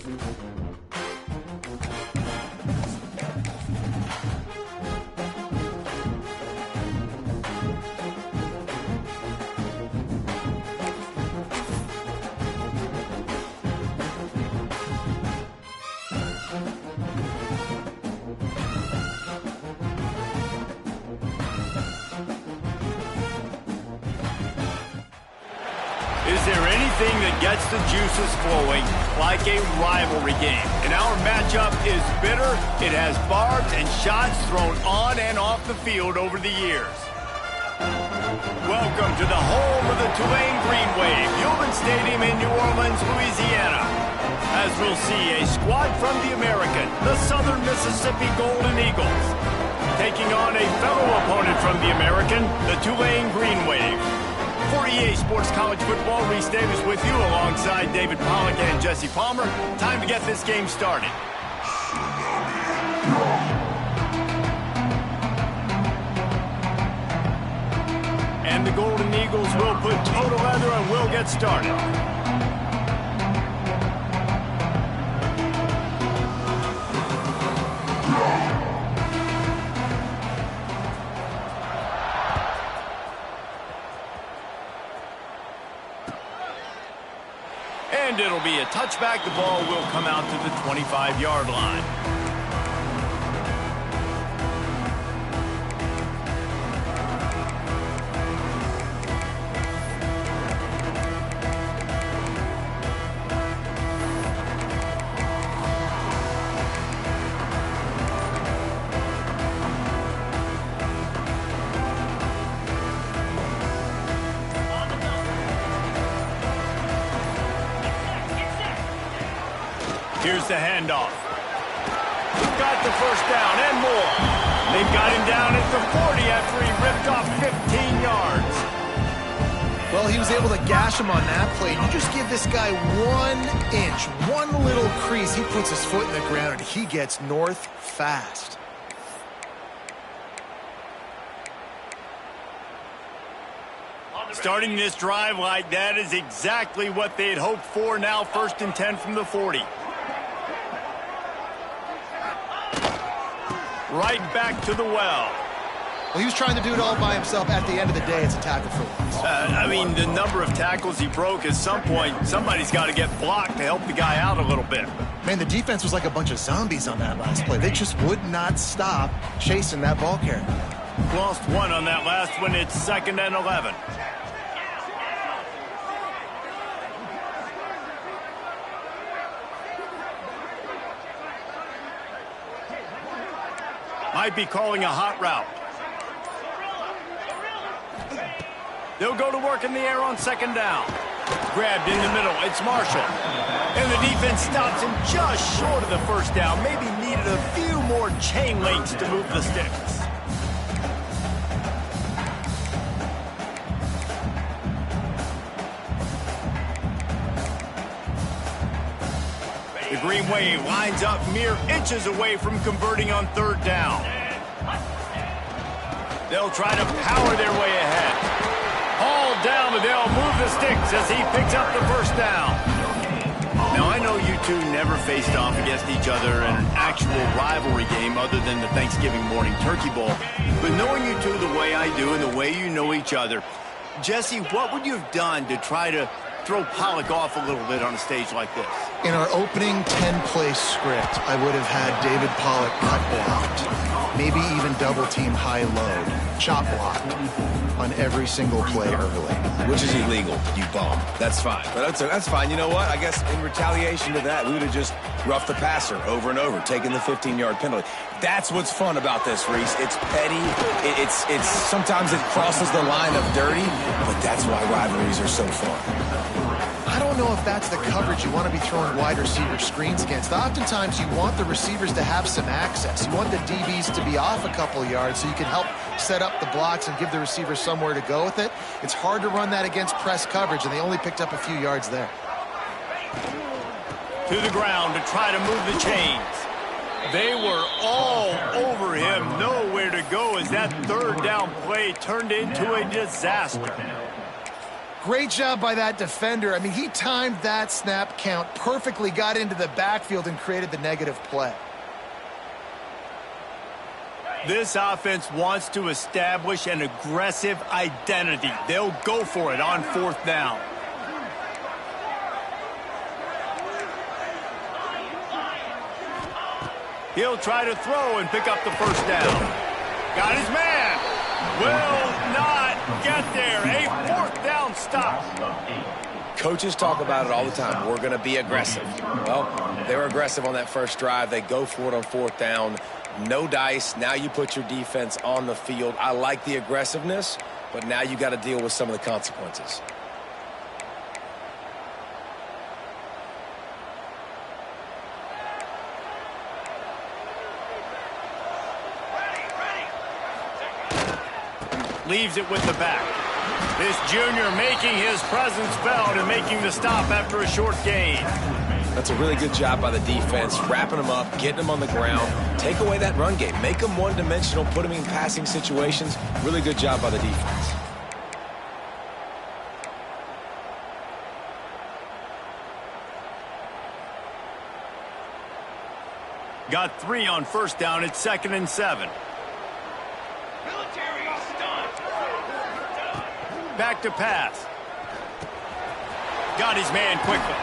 Is there anything that gets the juices flowing like a rivalry game? And our matchup is bitter. It has barbs and shots thrown on and off the field over the years. Welcome to the home of the Tulane Green Wave, Euban Stadium in New Orleans, Louisiana. As we'll see a squad from the American, the Southern Mississippi Golden Eagles, taking on a fellow opponent from the American, the Tulane Green Wave. For EA Sports College Football, Reese Davis with you alongside David Pollock and Jesse Palmer. Time to get this game started. And the Golden Eagles will put toe to leather and will get started. And it'll be a touchback. The ball will come out to the 25-yard line. Here's the handoff. Got the first down and more. They've got him down at the 40 after he ripped off 15 yards. Well, he was able to gash him on that play. You just give this guy 1 inch, one little crease. He puts his foot in the ground and he gets north fast. Starting this drive like that is exactly what they had hoped for. Now 1st and 10 from the 40. Right back to the well. Well, he was trying to do it all by himself. At the end of the day, it's a tackle for loss. I mean, the number of tackles he broke, at some point, somebody's got to get blocked to help the guy out a little bit. Man, the defense was like a bunch of zombies on that last play. They just would not stop chasing that ball carrier. Lost one on that last one. It's 2nd and 11. Might be calling a hot route. They'll go to work in the air on 2nd down. Grabbed in the middle. It's Marshall. And the defense stops him just short of the 1st down. Maybe needed a few more chain links to move the sticks. The Green Wave lines up mere inches away from converting on 3rd down. They'll try to power their way ahead. Hauled down, but they'll move the sticks as he picks up the 1st down. Now, I know you two never faced off against each other in an actual rivalry game other than the Thanksgiving morning Turkey Bowl. But knowing you two the way I do and the way you know each other, Jesse, what would you have done to try to throw Pollock off a little bit on a stage like this? In our opening 10-play script, I would have had David Pollock cut blocked, maybe even double-team high-load, chop blocked on every single play early. Which is illegal, you bum. That's fine. But that's fine. You know what? I guess in retaliation to that, we would have just roughed the passer over and over, taking the 15-yard penalty. That's what's fun about this, Reese. It's petty. It's sometimes it crosses the line of dirty, but that's why rivalries are so fun. I don't know if that's the coverage you want to be throwing wide receiver screens against. Oftentimes, you want the receivers to have some access. You want the DBs to be off a couple yards so you can help set up the blocks and give the receiver somewhere to go with it. It's hard to run that against press coverage, and they only picked up a few yards there. To the ground to try to move the chains. They were all over him. Nowhere to go as that 3rd down play turned into a disaster. Great job by that defender. I mean, he timed that snap count perfectly, got into the backfield, and created the negative play. This offense wants to establish an aggressive identity. They'll go for it on 4th down. He'll try to throw and pick up the 1st down. Got his man. Will not get there. A 4th down stop. Coaches talk about it all the time. We're going to be aggressive. Well, they were aggressive on that first drive. They go for it on 4th down. No dice. Now you put your defense on the field. I like the aggressiveness, but now you got to deal with some of the consequences. Leaves it with the back. This junior making his presence felt and making the stop after a short gain. That's a really good job by the defense, wrapping them up, getting them on the ground. Take away that run game. Make them one-dimensional, put them in passing situations. Really good job by the defense. Got 3 on 1st down. It's 2nd and 7. Back to pass. Got his man quickly.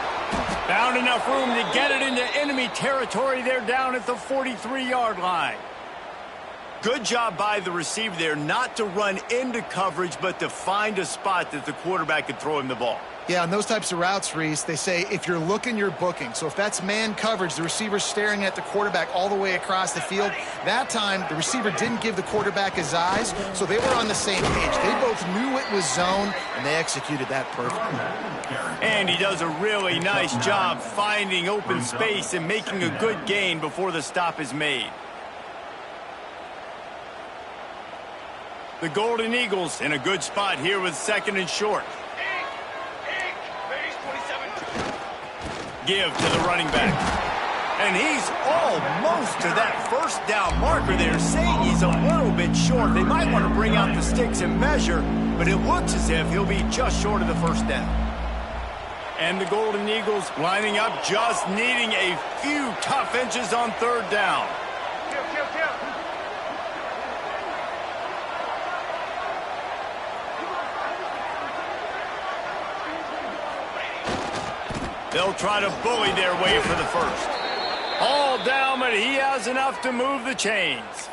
Found enough room to get it into enemy territory. They're down at the 43-yard line. Good job by the receiver there not to run into coverage, but to find a spot that the quarterback could throw him the ball. Yeah, on those types of routes, Reese, they say if you're looking, you're booking. So if that's man coverage, the receiver's staring at the quarterback all the way across the field. That time, the receiver didn't give the quarterback his eyes, so they were on the same page. They both knew it was zone, and they executed that perfectly. And he does a really nice job finding open space and making a good gain before the stop is made. The Golden Eagles in a good spot here with 2nd and short. Give to the running back. And he's almost to that 1st down marker there, saying he's a little bit short. They might want to bring out the sticks and measure, but it looks as if he'll be just short of the 1st down. And the Golden Eagles lining up, just needing a few tough inches on 3rd down. They'll try to bully their way for the 1st. All down, but he has enough to move the chains.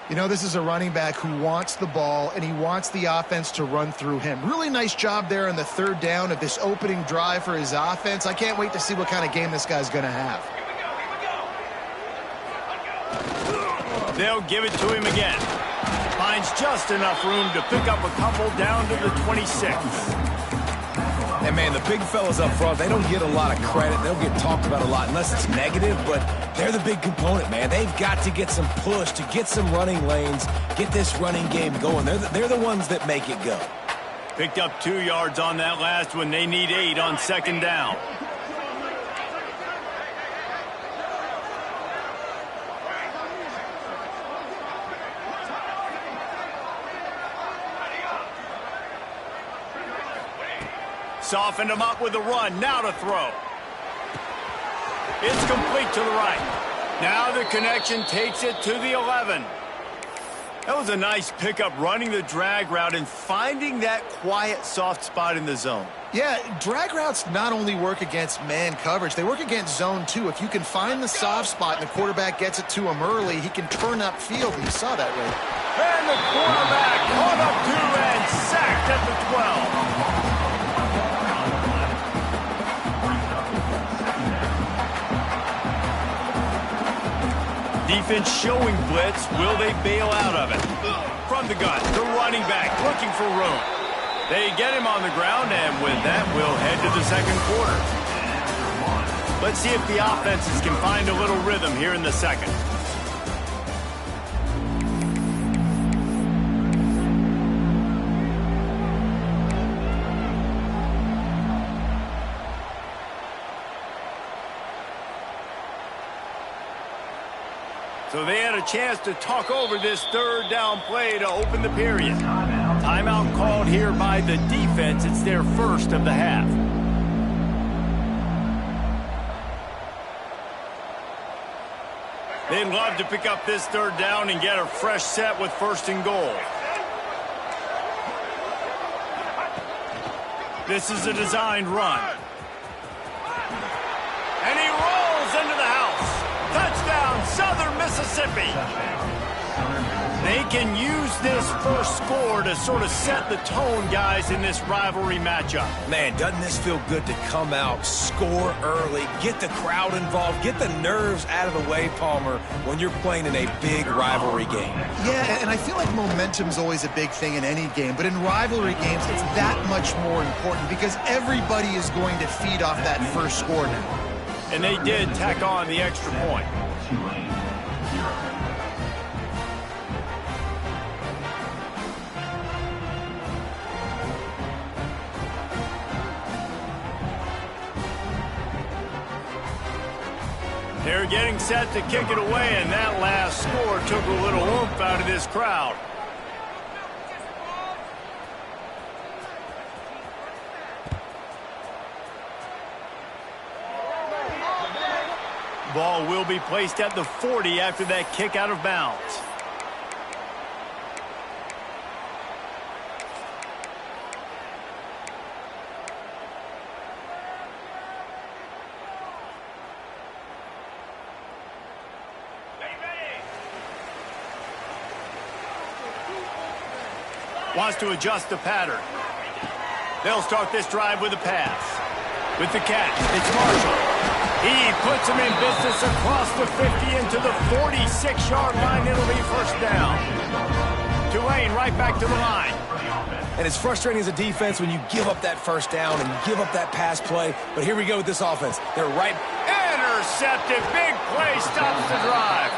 You know, this is a running back who wants the ball, and he wants the offense to run through him. Really nice job there on the 3rd down of this opening drive for his offense. I can't wait to see what kind of game this guy's going to have. They'll give it to him again. Finds just enough room to pick up a couple down to the 26. And, man, the big fellas up front, they don't get a lot of credit. They don't get talked about a lot unless it's negative, but they're the big component, man. They've got to get some push, to get some running lanes, get this running game going. They're the ones that make it go. Picked up 2 yards on that last one. They need 8 on 2nd down. Softened him up with a run. Now to throw. It's complete to the right. Now the connection takes it to the 11. That was a nice pickup, running the drag route and finding that quiet, soft spot in the zone. Yeah, drag routes not only work against man coverage, they work against zone too. If you can find the soft spot and the quarterback gets it to him early, he can turn upfield, and you saw that right. And the quarterback caught up to and sacked at the 12. Defense showing blitz. Will they bail out of it? From the gun, the running back looking for room. They get him on the ground, and with that, we'll head to the 2nd quarter. Let's see if the offenses can find a little rhythm here in the 2nd. So they had a chance to talk over this 3rd down play to open the period. Timeout called here by the defense. It's their first of the half. They'd love to pick up this third down and get a fresh set with first and goal. This is a designed run. And he rolls into the house. Touchdown, Southern Mississippi. They can use this first score to sort of set the tone, guys, in this rivalry matchup. Man, doesn't this feel good to come out, score early, get the crowd involved, get the nerves out of the way, Palmer, when you're playing in a big rivalry game. Yeah, and I feel like momentum's always a big thing in any game, but in rivalry games, it's that much more important because everybody is going to feed off that first score now. And they did tack on the extra point. They're getting set to kick it away, and that last score took a little oomph out of this crowd. Ball will be placed at the 40 after that kick out of bounds. Wants to adjust the pattern. They'll start this drive with a pass. With the catch, it's Marshall. He puts him in business across the 50 into the 46-yard line. It'll be first down. Tulane right back to the line. And it's frustrating as a defense when you give up that first down and you give up that pass play. But here we go with this offense. They're right. Intercepted. Big play stops the drive.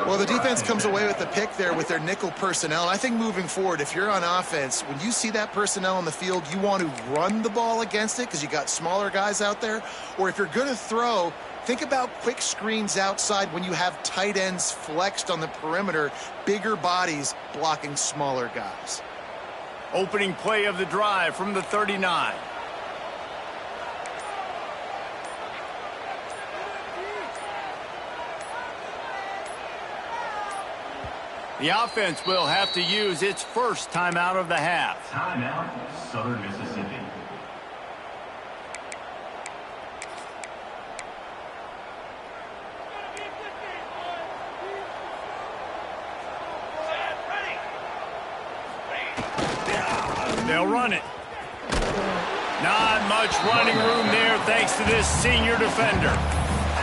Well, the defense comes away with the pick there with their nickel personnel. And I think moving forward, if you're on offense, when you see that personnel on the field, you want to run the ball against it because you got smaller guys out there. Or if you're going to throw, think about quick screens outside when you have tight ends flexed on the perimeter, bigger bodies blocking smaller guys. Opening play of the drive from the 39. The offense will have to use its first timeout of the half. Timeout, Southern Mississippi. They'll run it. Not much running room there thanks to this senior defender.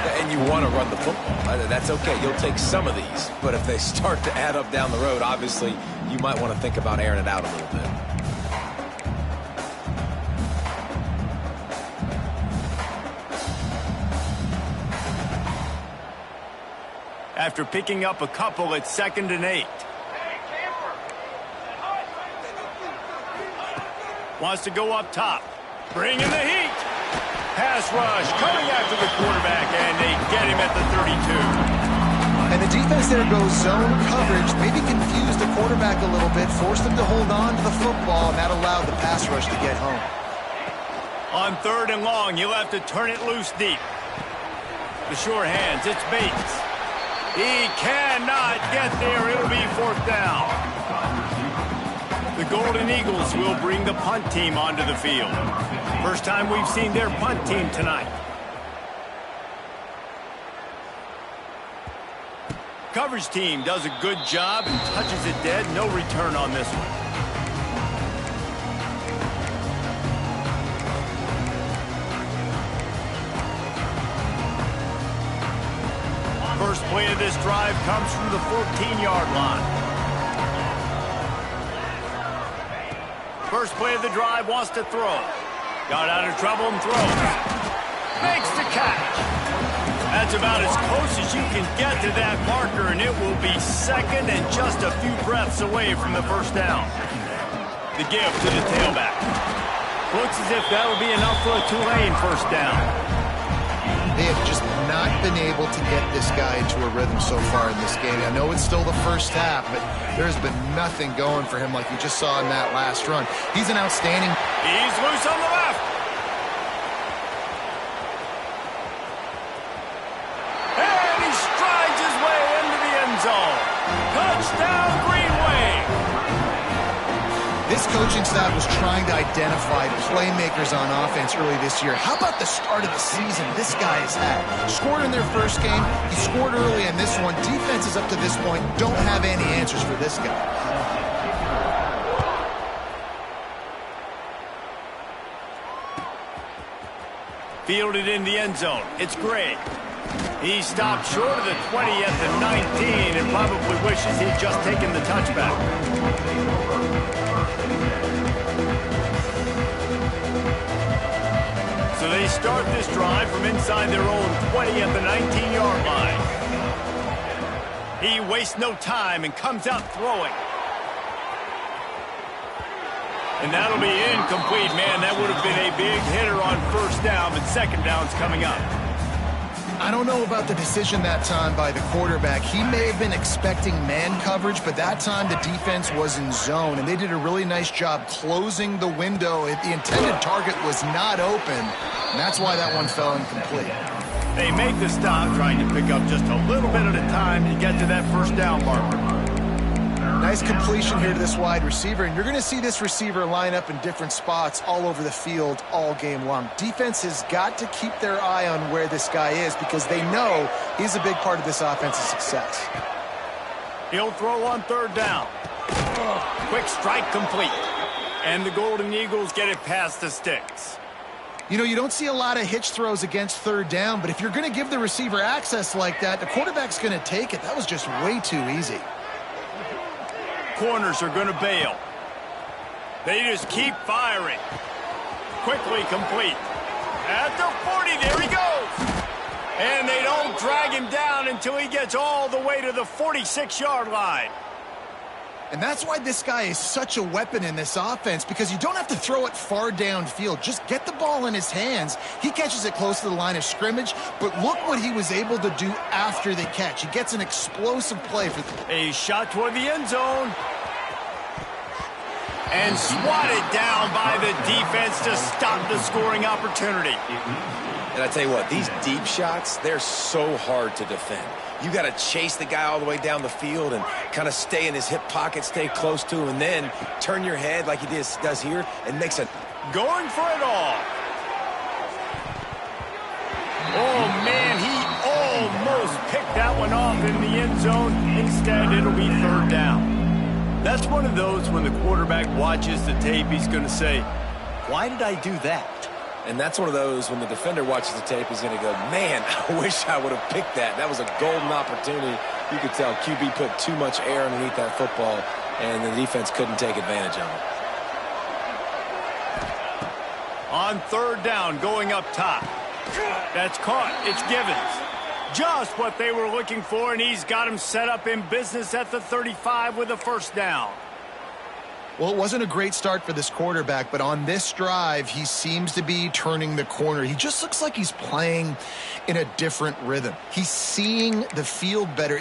And you want to run the football. That's okay. You'll take some of these. But if they start to add up down the road, obviously, you might want to think about airing it out a little bit. After picking up a couple, it's 2nd and 8. Wants to go up top. Bring in the heat. Pass rush coming after the quarterback, and they get him at the 32. And the defense there goes zone coverage, maybe confused the quarterback a little bit, forced him to hold on to the football, and that allowed the pass rush to get home. On 3rd and long, you'll have to turn it loose deep. The sure hands, it's Bates. He cannot get there. It'll be 4th down. The Golden Eagles will bring the punt team onto the field. First time we've seen their punt team tonight. Coverage team does a good job and touches it dead. No return on this one. First play of this drive comes from the 14-yard line. First play of the drive, wants to throw. Got out of trouble and throws. Makes the catch. That's about as close as you can get to that marker, and it will be 2nd and just a few breaths away from the first down. The give to the tailback. Looks as if that'll be enough for a Tulane first down. They have just not been able to get this guy into a rhythm so far in this game. I know it's still the first half, but there's been nothing going for him like you just saw in that last run. He's an outstanding... He's loose on the left. And he strides his way into the end zone. Touchdown, Green Wave. This coaching staff was trying to identify playmakers on offense early this year. How about the start of the season this guy has had? Scored in their first game. He scored early in this one. Defenses up to this point don't have any answers for this guy. Fielded in the end zone. It's Gray. He stopped short of the 20 at the 19 and probably wishes he'd just taken the touchback. So they start this drive from inside their own 20 at the 19-yard line. He wastes no time and comes out throwing. And that'll be incomplete, man. That would have been a big hitter on first down, but second down's coming up. I don't know about the decision that time by the quarterback. He may have been expecting man coverage, but that time the defense was in zone, and they did a really nice job closing the window. The intended target was not open, and that's why that one fell incomplete. They make the stop, trying to pick up just a little bit at a time to get to that first down marker. Nice completion here to this wide receiver, and you're going to see this receiver line up in different spots all over the field all game long. Defense has got to keep their eye on where this guy is because they know he's a big part of this offense's success. He'll throw on third down. Quick strike complete. And the Golden Eagles get it past the sticks. You know, you don't see a lot of hitch throws against third down, but if you're going to give the receiver access like that, the quarterback's going to take it. That was just way too easy. Corners are going to bail. They just keep firing. Quickly complete. At the 40, there he goes. And they don't drag him down until he gets all the way to the 46-yard line. And that's why this guy is such a weapon in this offense, because you don't have to throw it far downfield. Just get the ball in his hands. He catches it close to the line of scrimmage, but look what he was able to do after the catch. He gets an explosive play. A shot toward the end zone. And swatted down by the defense to stop the scoring opportunity. And I tell you what, these deep shots, they're so hard to defend. You got to chase the guy all the way down the field and kind of stay in his hip pocket, stay close to him, and then turn your head like he does here and makes a... Going for it all. Oh, man, he almost picked that one off in the end zone. Instead, it'll be third down. That's one of those when the quarterback watches the tape, he's going to say, why did I do that? And that's one of those when the defender watches the tape, he's going to go, man, I wish I would have picked that. That was a golden opportunity. You could tell QB put too much air underneath that football, and the defense couldn't take advantage of it. On third down, going up top. That's caught. It's Givens. Just what they were looking for, and he's got him set up in business at the 35 with a first down. Well, it wasn't a great start for this quarterback, but on this drive, he seems to be turning the corner. He just looks like he's playing in a different rhythm. He's seeing the field better.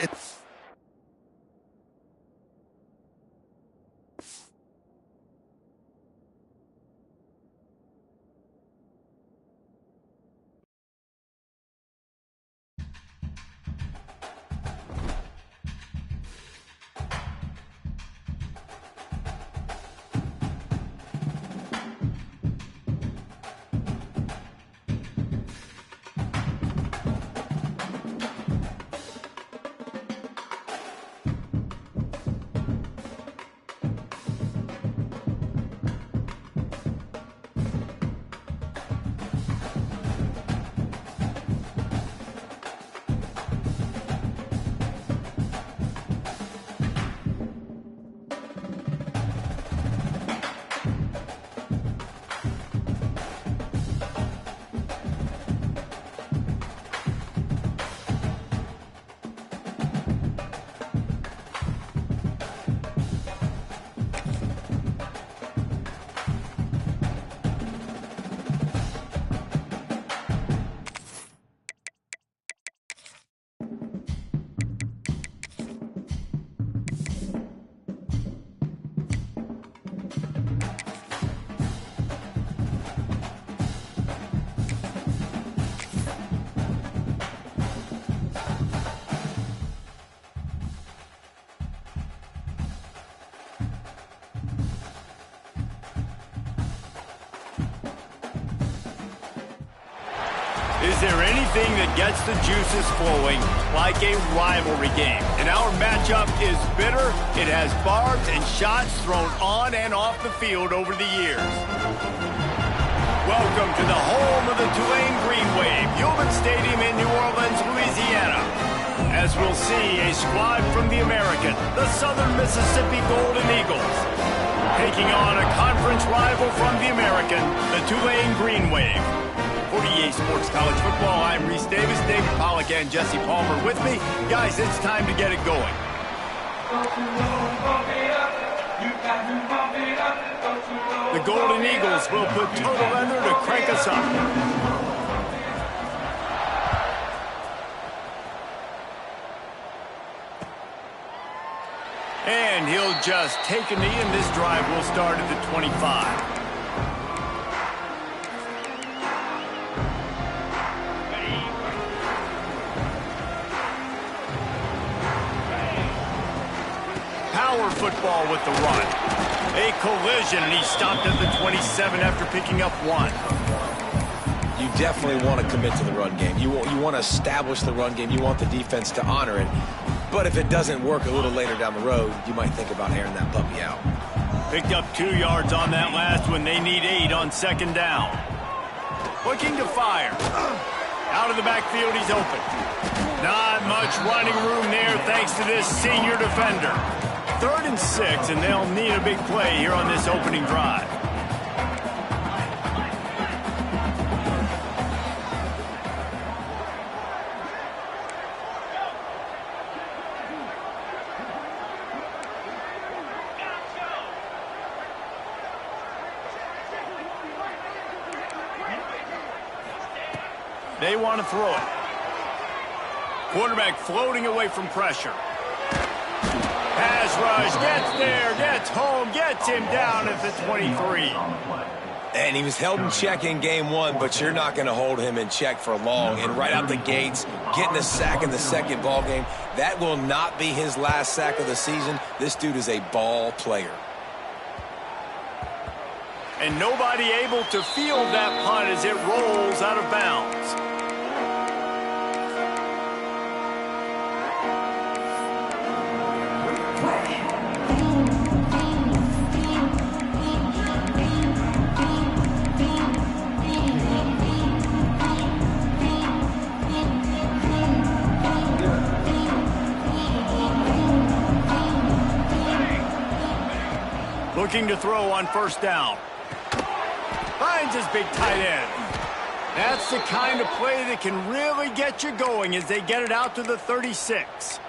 Is there anything that gets the juices flowing like a rivalry game? And our matchup is bitter. It has barbs and shots thrown on and off the field over the years. Welcome to the home of the Tulane Green Wave, Yulman Stadium in New Orleans, Louisiana. As we'll see, a squad from the American, the Southern Mississippi Golden Eagles, taking on a conference rival from the American, the Tulane Green Wave. For EA Sports College Football, I'm Reese Davis, David Pollack, and Jesse Palmer with me. Guys, it's time to get it going. The Golden Eagles will put total leather to crank us up. And he'll just take a knee, and this drive will start at the 25. Power football with the run. A collision, and he stopped at the 27 after picking up one. You definitely want to commit to the run game. You want to establish the run game. You want the defense to honor it. But if it doesn't work a little later down the road, you might think about airing that puppy out. Picked up 2 yards on that last one. They need 8 on second down. Looking to fire. Out of the backfield, he's open. Not much running room there thanks to this senior defender. 3rd and 6, and they'll need a big play here on this opening drive. They want to throw it. Quarterback floating away from pressure. Pass rush, gets there, gets home, gets him down at the 23. And he was held in check in game 1, but you're not going to hold him in check for long. And right out the gates, getting a sack in the second ball game, that will not be his last sack of the season. This dude is a ball player. And nobody able to field that punt as it rolls out of bounds. Looking to throw on first down. Finds his big tight end. That's the kind of play that can really get you going as they get it out to the 36.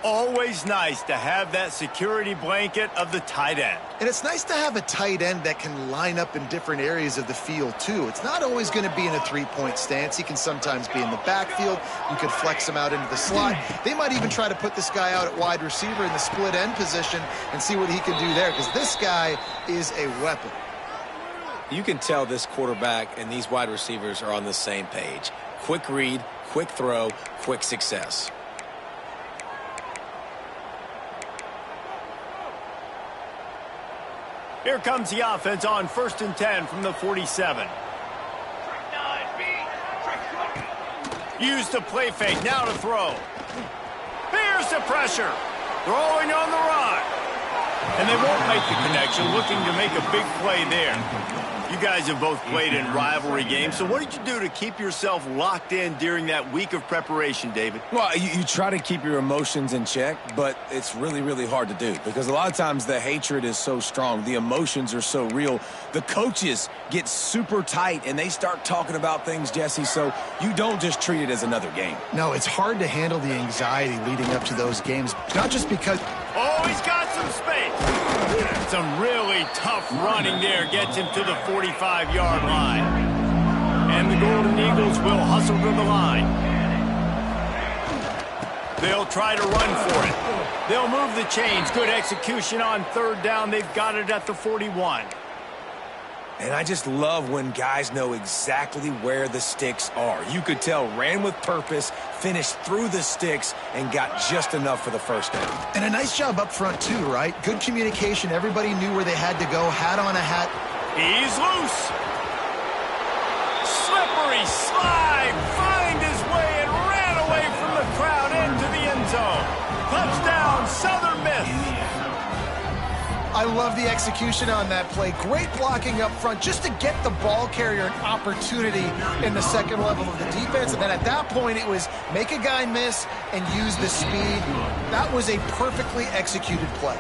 Always nice to have that security blanket of the tight end. And it's nice to have a tight end that can line up in different areas of the field, too. It's not always going to be in a three-point stance. He can sometimes be in the backfield. You could flex him out into the slot. They might even try to put this guy out at wide receiver in the split end position and see what he can do there, because this guy is a weapon. You can tell this quarterback and these wide receivers are on the same page. Quick read, quick throw, quick success. Here comes the offense on 1st and 10 from the 47. Use the play fake, now to throw. Here's the pressure. Throwing on the run. And they won't make the connection, looking to make a big play there. You guys have both played in rivalry games, so what did you do to keep yourself locked in during that week of preparation, David? Well, you try to keep your emotions in check, but it's really, really hard to do because a lot of times the hatred is so strong. The emotions are so real. The coaches get super tight, and they start talking about things, Jesse, so you don't just treat it as another game. No, it's hard to handle the anxiety leading up to those games, not just because... Oh, he's got some space. Some really tough running there gets him to the 45-yard line. And the Golden Eagles will hustle to the line. They'll try to run for it. They'll move the chains. Good execution on 3rd down. They've got it at the 41. And I just love when guys know exactly where the sticks are. You could tell ran with purpose, finished through the sticks, and got just enough for the first down. And a nice job up front, too, right? Good communication. Everybody knew where they had to go. Hat on a hat. He's loose. Slippery slide. love the execution on that play. Great blocking up front just to get the ball carrier an opportunity in the second level of the defense. And then at that point, it was make a guy miss and use the speed. That was a perfectly executed play.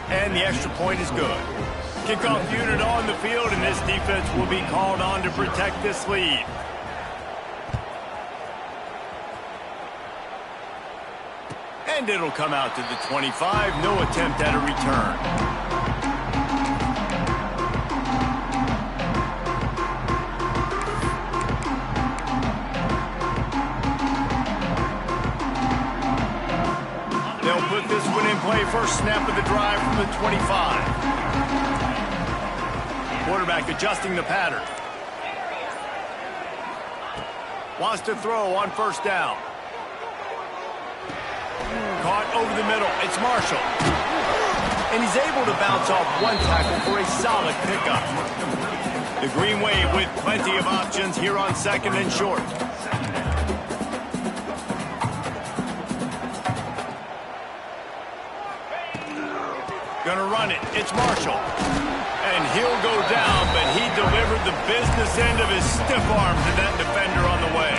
And the extra point is good. Kickoff unit on the field, and this defense will be called on to protect this lead. And it'll come out to the 25. No attempt at a return. They'll put this one in play. First snap of the drive from the 25. Quarterback adjusting the pattern. Wants to throw on first down. Caught over the middle. It's Marshall. And he's able to bounce off one tackle for a solid pickup. The Green Wave with plenty of options here on second and short. Gonna run it. It's Marshall. And he'll go down, but he delivered the business end of his stiff arm to that defender on the way.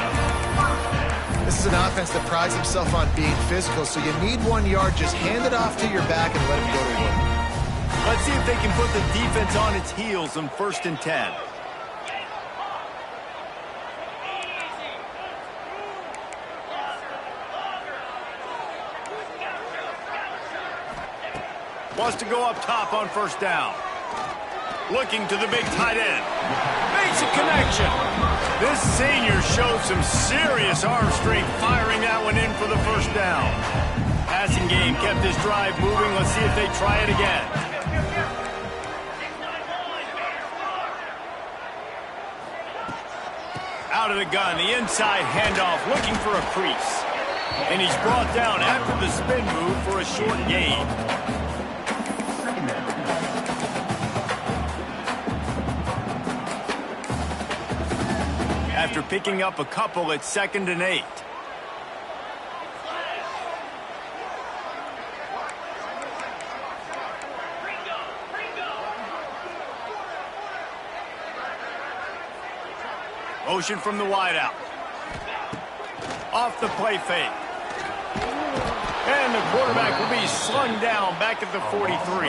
This is an offense that prides himself on being physical, so you need 1 yard. Just hand it off to your back and let him go to work. Let's see if they can put the defense on its heels on 1st and 10. Wants to go up top on first down. Looking to the big tight end. Makes a connection. This senior showed some serious arm strength firing that one in for the first down. Passing game kept this drive moving. Let's see if they try it again. Out of the gun, the inside handoff, looking for a crease. And he's brought down after the spin move for a short gain. After picking up a couple, it's 2nd and 8. Motion from the wideout. Off the play fake. And the quarterback will be slung down back at the 43.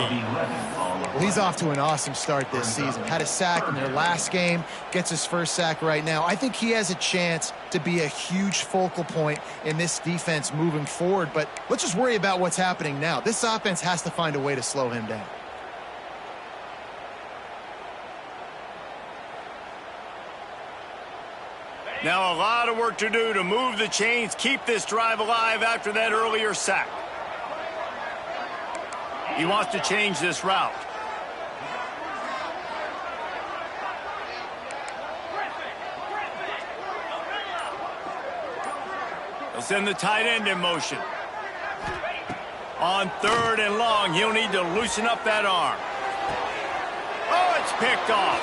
Well, he's off to an awesome start this season. Had a sack in their last game, gets his first sack right now. I think he has a chance to be a huge focal point in this defense moving forward, but let's just worry about what's happening now. This offense has to find a way to slow him down. Now a lot of work to do to move the chains, keep this drive alive after that earlier sack. He wants to change this route. He'll send the tight end in motion. On 3rd and long, he'll need to loosen up that arm. Oh, it's picked off.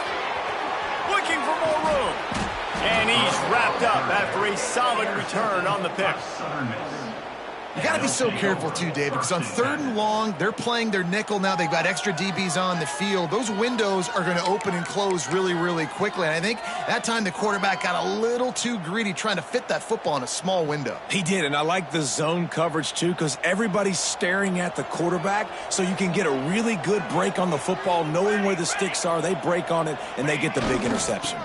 Looking for more room. And he's wrapped up after a solid return on the pick. You got to be so careful, too, David, because on 3rd and long, they're playing their nickel now. They've got extra DBs on the field. Those windows are going to open and close really, really quickly. And I think that time the quarterback got a little too greedy trying to fit that football in a small window. He did, and I like the zone coverage, too, because everybody's staring at the quarterback, so you can get a really good break on the football, knowing where the sticks are. They break on it, and they get the big interception.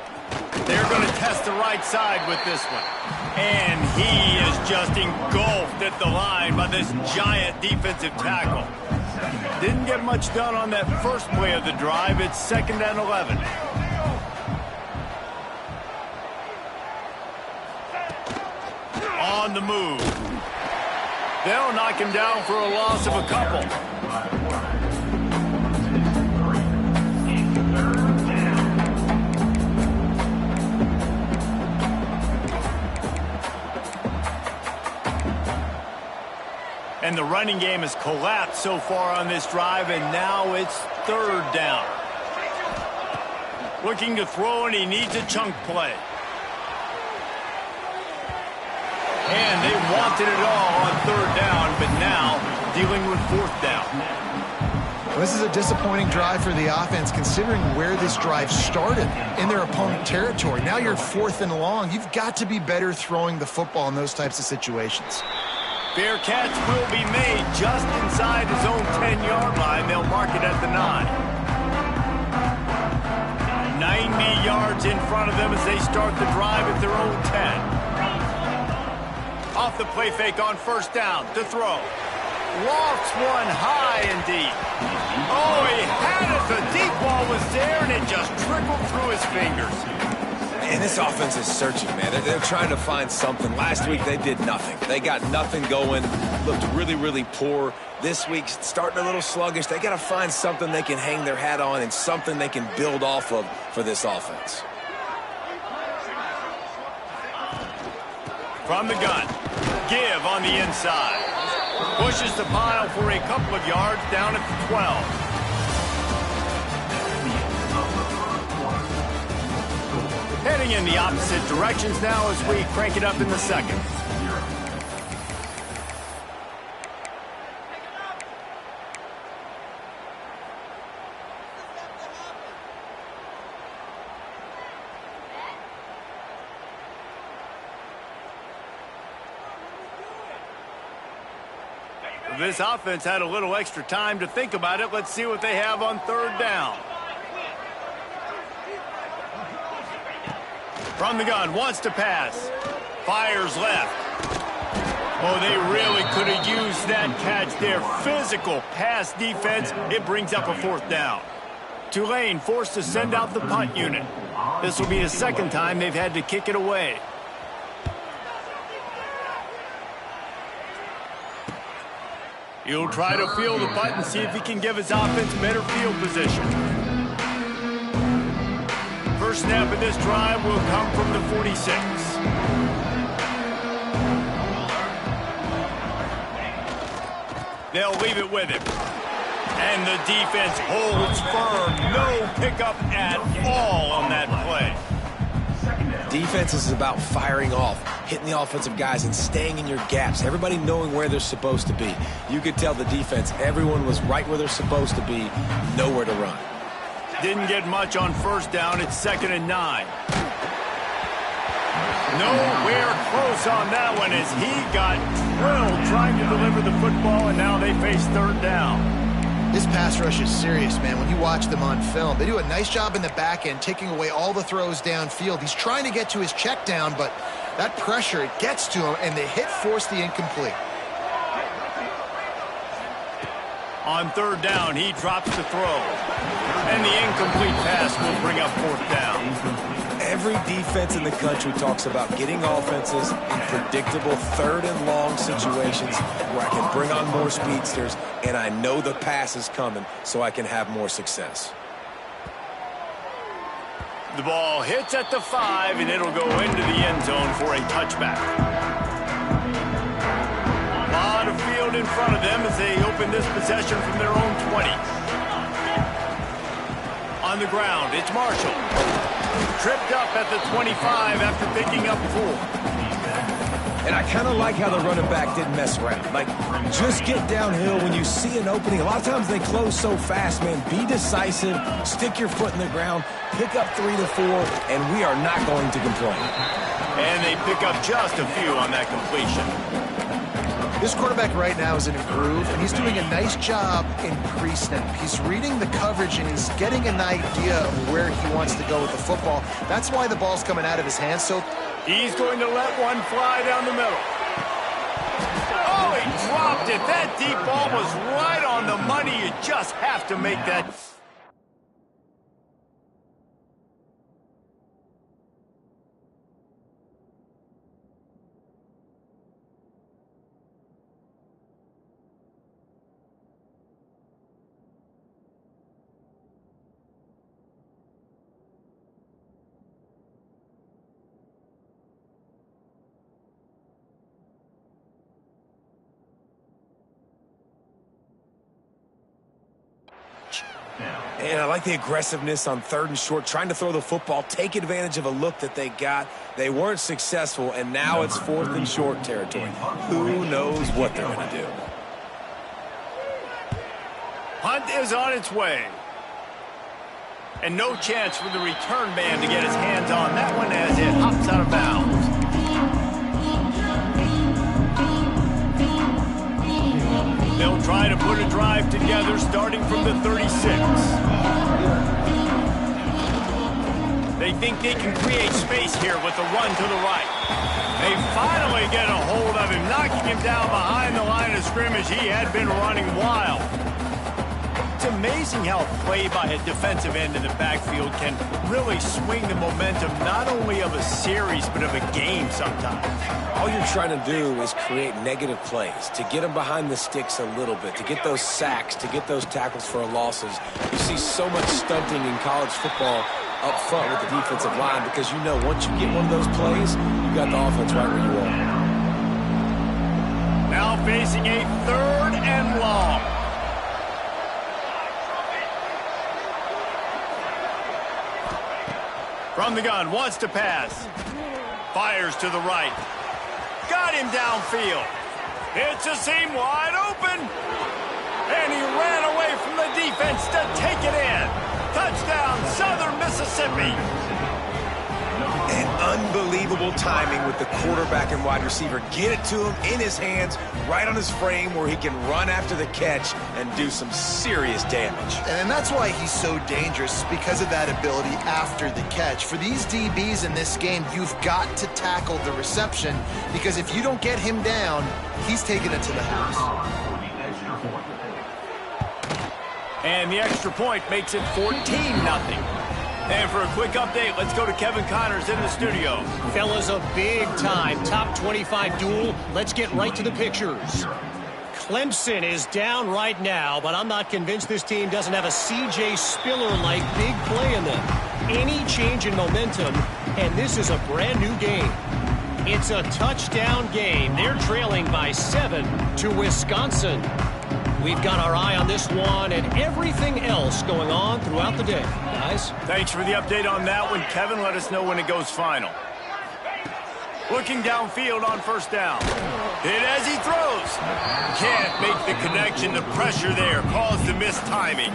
They're going to test the right side with this one. And he is just engulfed at the line by this giant defensive tackle. Didn't get much done on that first play of the drive. It's 2nd and 11. On the move. They'll knock him down for a loss of a couple. And the running game has collapsed so far on this drive, and now it's 3rd down. Looking to throw, and he needs a chunk play. And they wanted it all on 3rd down, but now dealing with 4th down. This is a disappointing drive for the offense, considering where this drive started in their opponent territory. Now you're 4th and long. You've got to be better throwing the football in those types of situations. Fair catch will be made just inside his own 10-yard line. They'll mark it at the 9. 90 yards in front of them as they start the drive at their own 10. Off the play fake on 1st down to throw. Lofts one high and deep. Oh, he had it. The deep ball was there, and it just trickled through his fingers. Man, this offense is searching, man. They're trying to find something. Last week, they did nothing. They got nothing going, looked really, really poor. This week, starting a little sluggish. They got to find something they can hang their hat on and something they can build off of for this offense. From the gun, give on the inside. Pushes the pile for a couple of yards down at the 12. Heading in the opposite directions now as we crank it up in the 2nd. This offense had a little extra time to think about it. Let's see what they have on 3rd down. From the gun, wants to pass. Fires left. Oh, they really could have used that catch there. Physical pass defense. It brings up a 4th down. Tulane forced to send out the punt unit. This will be the 2nd time they've had to kick it away. He'll try to field the punt and see if he can give his offense better field position. First snap of this drive will come from the 46. They'll leave it with him. And the defense holds firm. No pickup at all on that play. Defense is about firing off, hitting the offensive guys and staying in your gaps. Everybody knowing where they're supposed to be. You could tell the defense, everyone was right where they're supposed to be, nowhere to run. Didn't get much on 1st down. It's 2nd and 9. Nowhere close on that one as he got drilled trying to deliver the football, and now they face 3rd down. This pass rush is serious, man. When you watch them on film, they do a nice job in the back end, taking away all the throws downfield. He's trying to get to his check down, but that pressure, it gets to him, and the hit forced the incomplete. On 3rd down, he drops the throw. And the incomplete pass will bring up 4th down. Every defense in the country talks about getting offenses in predictable 3rd and long situations where I can bring on more speedsters and I know the pass is coming so I can have more success. The ball hits at the 5 and it'll go into the end zone for a touchback. A lot of field in front of them as they open this possession from their own 20. On the ground, it's Marshall. Tripped up at the 25 after picking up 4. And I kind of like how the running back didn't mess around. Like, just get downhill when you see an opening. A lot of times they close so fast, man. Be decisive, stick your foot in the ground, pick up 3 to 4, and we are not going to complain. And they pick up just a few on that completion. This quarterback right now is in a groove, and he's doing a nice job in pre-snap. He's reading the coverage, and he's getting an idea of where he wants to go with the football. That's why the ball's coming out of his hands. So he's going to let one fly down the middle. Oh, he dropped it. That deep ball was right on the money. You just have to make that. And I like the aggressiveness on 3rd and short, trying to throw the football, take advantage of a look that they got. They weren't successful, and now it's 4th and short territory. Who knows what they're going to do? Punt is on its way. And no chance for the return man to get his hands on that one as it hops out of bounds. They'll try to put a drive together starting from the 36. They think they can create space here with the run to the right. They finally get a hold of him, knocking him down behind the line of scrimmage. He had been running wild. It's amazing how a play by a defensive end in the backfield can really swing the momentum not only of a series but of a game sometimes. All you're trying to do is create negative plays, to get them behind the sticks a little bit, to get those sacks, to get those tackles for losses. You see so much stunting in college football up front with the defensive line because you know once you get one of those plays, you got the offense right where you are. Now facing a 3rd and long. From the gun, wants to pass. Fires to the right. Got him downfield. It's a seam wide open. And he ran away from the defense to take it in. Touchdown, Southern Mississippi. And unbelievable timing with the quarterback and wide receiver. Get it to him in his hands, right on his frame where he can run after the catch and do some serious damage. And that's why he's so dangerous, because of that ability after the catch. For these DBs in this game, you've got to tackle the reception, because if you don't get him down, he's taking it to the house. And the extra point makes it 14-0. And for a quick update, let's go to Kevin Connors in the studio. Fellas, a big-time top 25 duel. Let's get right to the pictures. Clemson is down right now, but I'm not convinced this team doesn't have a C.J. Spiller-like big play in them. Any change in momentum, and this is a brand-new game. It's a touchdown game. They're trailing by 7 to Wisconsin. We've got our eye on this one and everything else going on throughout the day. Guys? Thanks for the update on that one, Kevin. Let us know when it goes final. Looking downfield on 1st down. Hit as he throws. Can't make the connection. The pressure there caused the missed timing.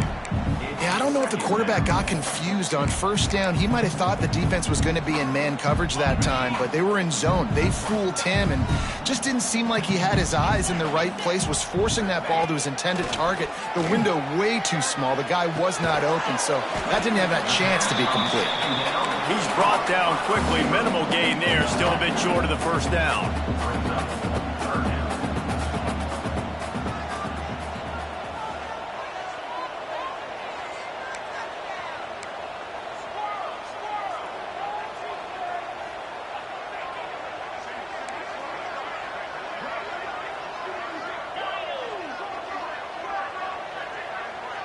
Yeah, I don't know if the quarterback got confused on 1st down. He might have thought the defense was going to be in man coverage that time, but they were in zone. They fooled him and just didn't seem like he had his eyes in the right place, was forcing that ball to his intended target. The window way too small. The guy was not open, so that didn't have that chance to be complete. He's brought down quickly. Minimal gain there. Still a bit short of the 1st down.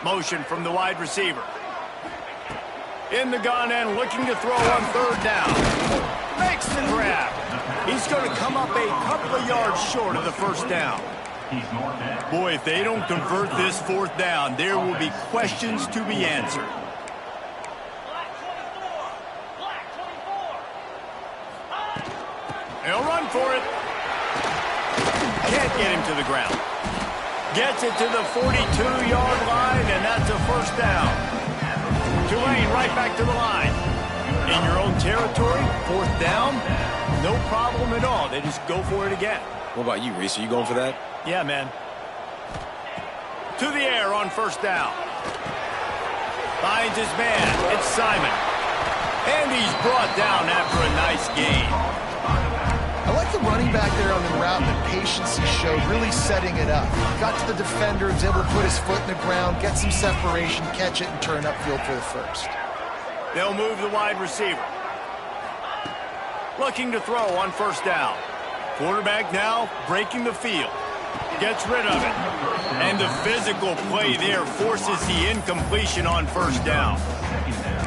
Motion from the wide receiver. In the gun and looking to throw on 3rd down. Makes the grab. He's going to come up a couple of yards short of the 1st down. Boy, if they don't convert this 4th down, there will be questions to be answered. He'll run for it. Can't get him to the ground. Gets it to the 42-yard line, and that's a 1st down. Tulane right back to the line. In your own territory, 4th down, no problem at all. They just go for it again. What about you, Reese? Are you going for that? Yeah, man. To the air on 1st down. Finds his man. It's Simon. And he's brought down after a nice gain. I like the running back there on the route, the patience he showed, really setting it up. Got to the defender, was able to put his foot in the ground, get some separation, catch it, and turn upfield for the 1st. They'll move the wide receiver. Looking to throw on 1st down. Quarterback now breaking the field. Gets rid of it. And the physical play there forces the incompletion on 1st down.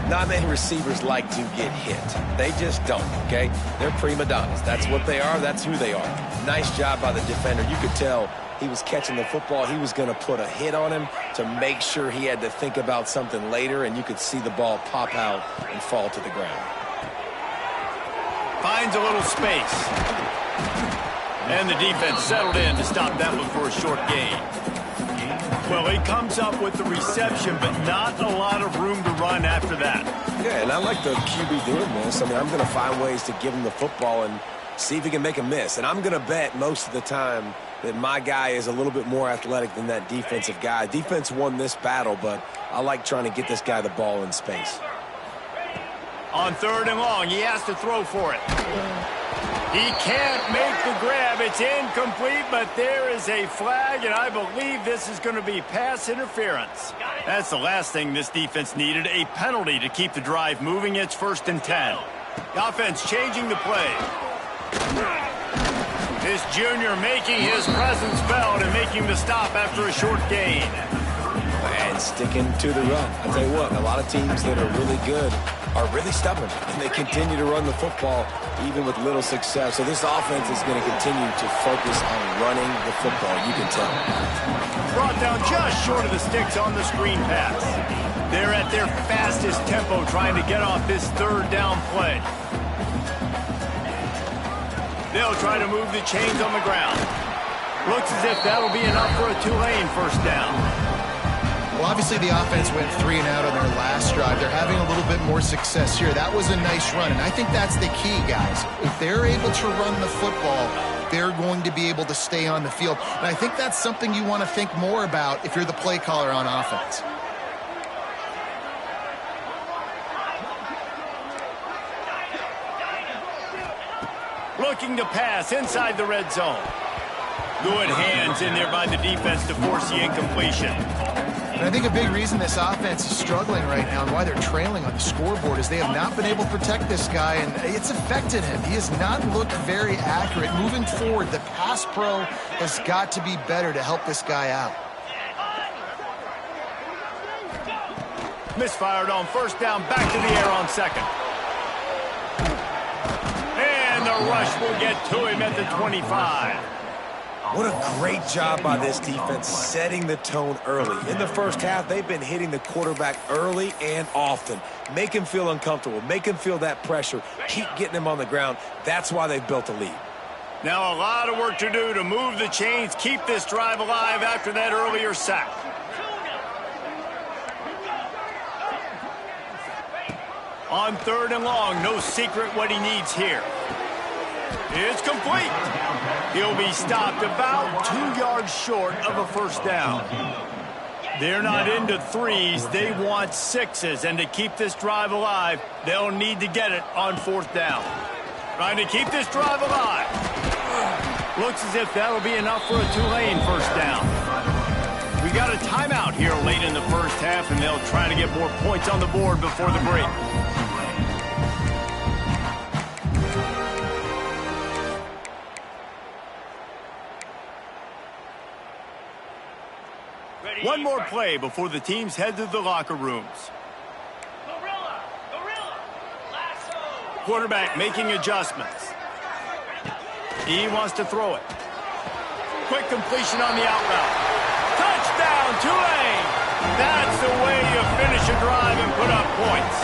Not many receivers like to get hit. They just don't, okay? They're prima donnas. That's what they are. That's who they are. Nice job by the defender. You could tell he was catching the football. He was going to put a hit on him to make sure he had to think about something later, and you could see the ball pop out and fall to the ground. Finds a little space. And the defense settled in to stop that one for a short gain. Well, he comes up with the reception, but not a lot of room to run after that. Yeah, and I like the QB doing this. I mean, I'm going to find ways to give him the football and see if he can make a miss. And I'm going to bet most of the time that my guy is a little bit more athletic than that defensive guy. Defense won this battle, but I like trying to get this guy the ball in space. On 3rd and long, he has to throw for it. He can't make the grab. It's incomplete, but there is a flag, and I believe this is going to be pass interference. That's the last thing this defense needed, a penalty to keep the drive moving. It's 1st and 10. The offense changing the play. This junior making his presence felt and making the stop after a short gain. And sticking to the run. I'll tell you what, a lot of teams that are really good are really stubborn, and they continue to run the football even with little success. So this offense is going to continue to focus on running the football, you can tell. Brought down just short of the sticks on the screen pass. They're at their fastest tempo trying to get off this 3rd down play. They'll try to move the chains on the ground. Looks as if that'll be enough for a Tulane 1st down. Well, obviously the offense went 3 and out on their last drive. They're having a little bit more success here. That was a nice run, and I think that's the key, guys. If they're able to run the football, they're going to be able to stay on the field. And I think that's something you want to think more about if you're the play caller on offense. Looking to pass inside the red zone. Good hands in there by the defense to force the incompletion. And I think a big reason this offense is struggling right now and why they're trailing on the scoreboard is they have not been able to protect this guy, and it's affected him. He has not looked very accurate. Moving forward, the pass pro has got to be better to help this guy out. Misfired on 1st down, back to the air on 2nd. And the rush will get to him at the 25. What a great job by this defense setting the tone early. In the 1st half, they've been hitting the quarterback early and often. Make him feel uncomfortable. Make him feel that pressure. Keep getting him on the ground. That's why they've built a lead. Now a lot of work to do to move the chains, keep this drive alive after that earlier sack. On 3rd and long, no secret what he needs here. It's complete. He'll be stopped about 2 yards short of a 1st down. They're not into 3s. They want 6s. And to keep this drive alive, they'll need to get it on 4th down. Trying to keep this drive alive. Looks as if that'll be enough for a Tulane 1st down. We got a timeout here late in the 1st half, and they'll try to get more points on the board before the break. One more play before the teams head to the locker rooms. Quarterback making adjustments. He wants to throw it. Quick completion on the out route. Touchdown, Tulane! That's the way you finish a drive and put up points.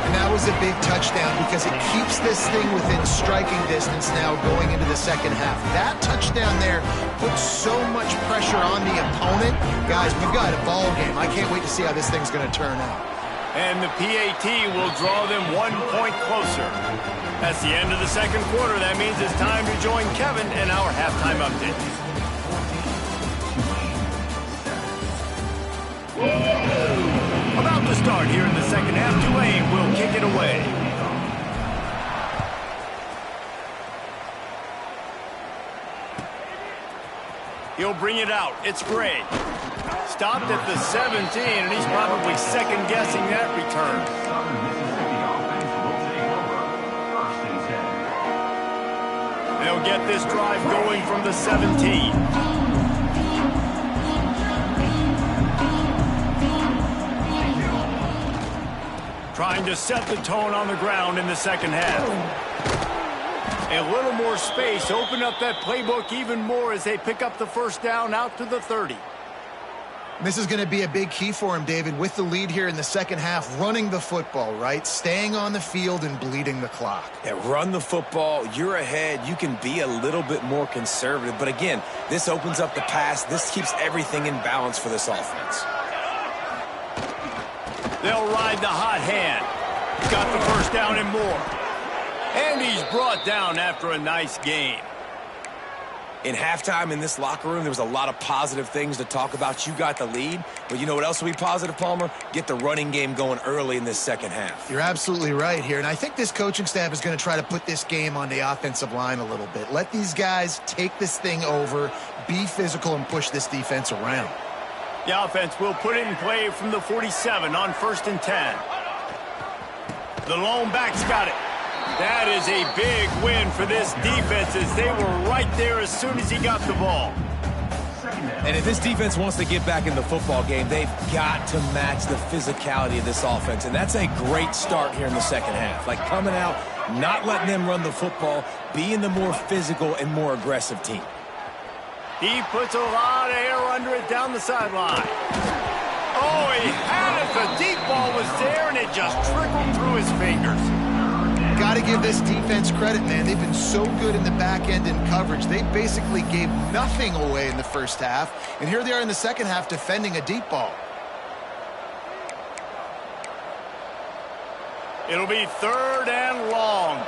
And that was a big touchdown because it keeps this thing within striking distance now going into the 2nd half. That touchdown there puts so much pressure on the opponent. Guys, we've got a ball game. I can't wait to see how this thing's going to turn out. And the PAT will draw them 1 point closer. That's the end of the 2nd quarter. That means it's time to join Kevin in our halftime update. About to start here in the 2nd half, Tulane will kick it away. He'll bring it out. It's Gray. Stopped at the 17, and he's probably second-guessing that return. They'll get this drive going from the 17. Trying to set the tone on the ground in the 2nd half. A little more space, open up that playbook even more as they pick up the 1st down out to the 30. This is going to be a big key for him, David, with the lead here in the second half, running the football, right? Staying on the field and bleeding the clock. Yeah, run the football. You're ahead. You can be a little bit more conservative. But again, this opens up the pass. This keeps everything in balance for this offense. They'll ride the hot hand. Got the first down and more. And he's brought down after a nice game. In halftime in this locker room, there was a lot of positive things to talk about. You got the lead, but you know what else will be positive, Palmer? Get the running game going early in this second half. You're absolutely right here, and I think this coaching staff is going to try to put this game on the offensive line a little bit. Let these guys take this thing over, be physical, and push this defense around. The offense will put it in play from the 47 on 1st and 10. The lone back's got it. That is a big win for this defense as they were right there as soon as he got the ball. And if this defense wants to get back in the football game, they've got to match the physicality of this offense. And that's a great start here in the second half. Like coming out, not letting them run the football, being the more physical and more aggressive team. He puts a lot of air under it down the sideline. Oh, he had it. The deep ball was there, and it just trickled through his fingers. Got to give this defense credit, man. They've been so good in the back end in coverage. They basically gave nothing away in the first half, and here they are in the second half defending a deep ball. It'll be 3rd and long.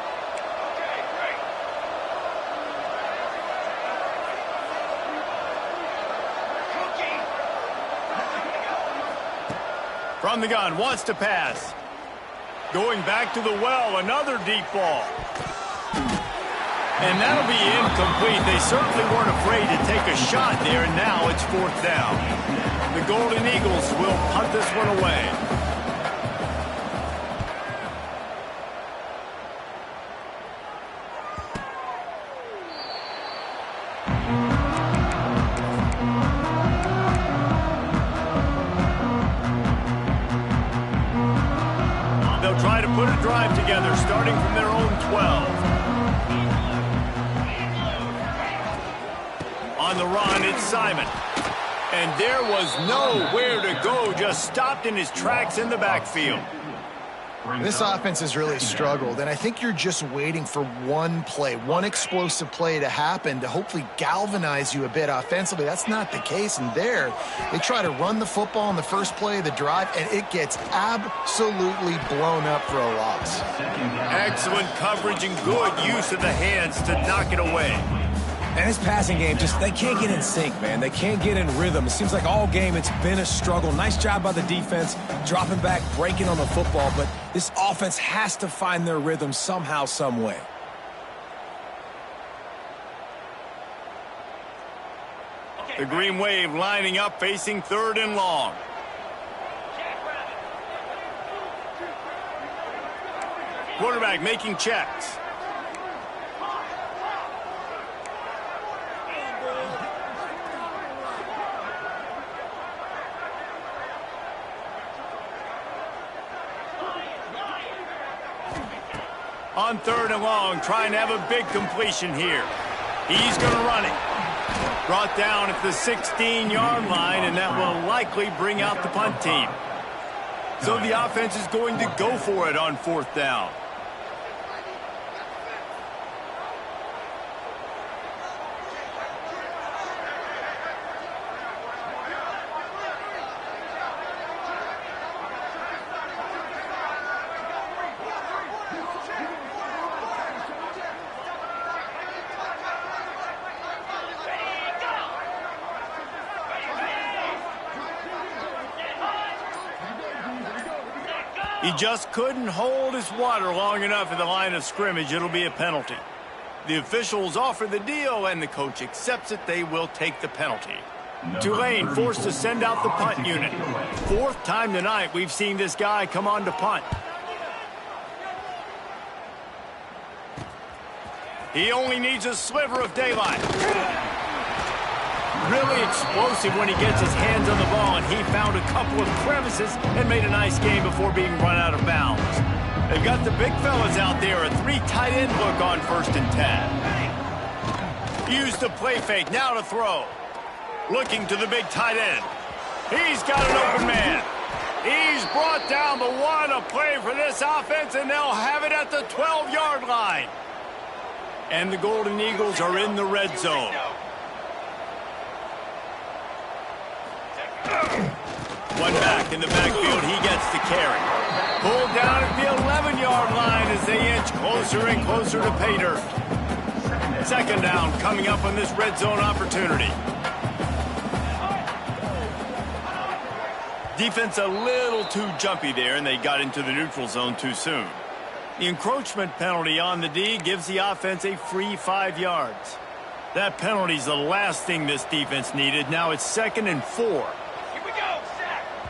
From the gun, wants to pass. Going back to the well, another deep ball. And that'll be incomplete. They certainly weren't afraid to take a shot there, and now it's 4th down. The Golden Eagles will punt this one away. Try to put a drive together, starting from their own 12. On the run, it's Simon. And there was nowhere to go, just stopped in his tracks in the backfield. This offense has really struggled, and I think you're just waiting for one play, one explosive play to happen to hopefully galvanize you a bit offensively. That's not the case, and there they try to run the football in the first play of the drive, and it gets absolutely blown up for a loss. Excellent coverage and good use of the hands to knock it away. And this passing game, they can't get in sync, man. They can't get in rhythm. It seems like all game it's been a struggle. Nice job by the defense, dropping back, breaking on the football, but this offense has to find their rhythm somehow, some way. The Green Wave lining up, facing 3rd and long. Quarterback making checks. On 3rd and long, trying to have a big completion here. He's going to run it. Brought down at the 16-yard line, and that will likely bring out the punt team. So the offense is going to go for it on 4th down. He just couldn't hold his water long enough at the line of scrimmage. It'll be a penalty. The officials offer the deal, and the coach accepts it. They will take the penalty. Tulane forced to send out the punt unit. 4th time tonight we've seen this guy come on to punt. He only needs a sliver of daylight. Really explosive when he gets his hands on the ball, and he found a couple of crevices and made a nice game before being run out of bounds. They've got the big fellas out there, a 3 tight end look on 1st and 10. Use the play fake, now to throw. Looking to the big tight end. He's got an open man. He's brought down, but what a play for this offense, and they'll have it at the 12-yard line. And the Golden Eagles are in the red zone. One back in the backfield, he gets the carry. Pulled down at the 11-yard line as they inch closer and closer to pay dirt. Second down coming up on this red zone opportunity. Defense a little too jumpy there, and they got into the neutral zone too soon. The encroachment penalty on the D gives the offense a free 5 yards. That penalty's the last thing this defense needed. Now it's 2nd and 4.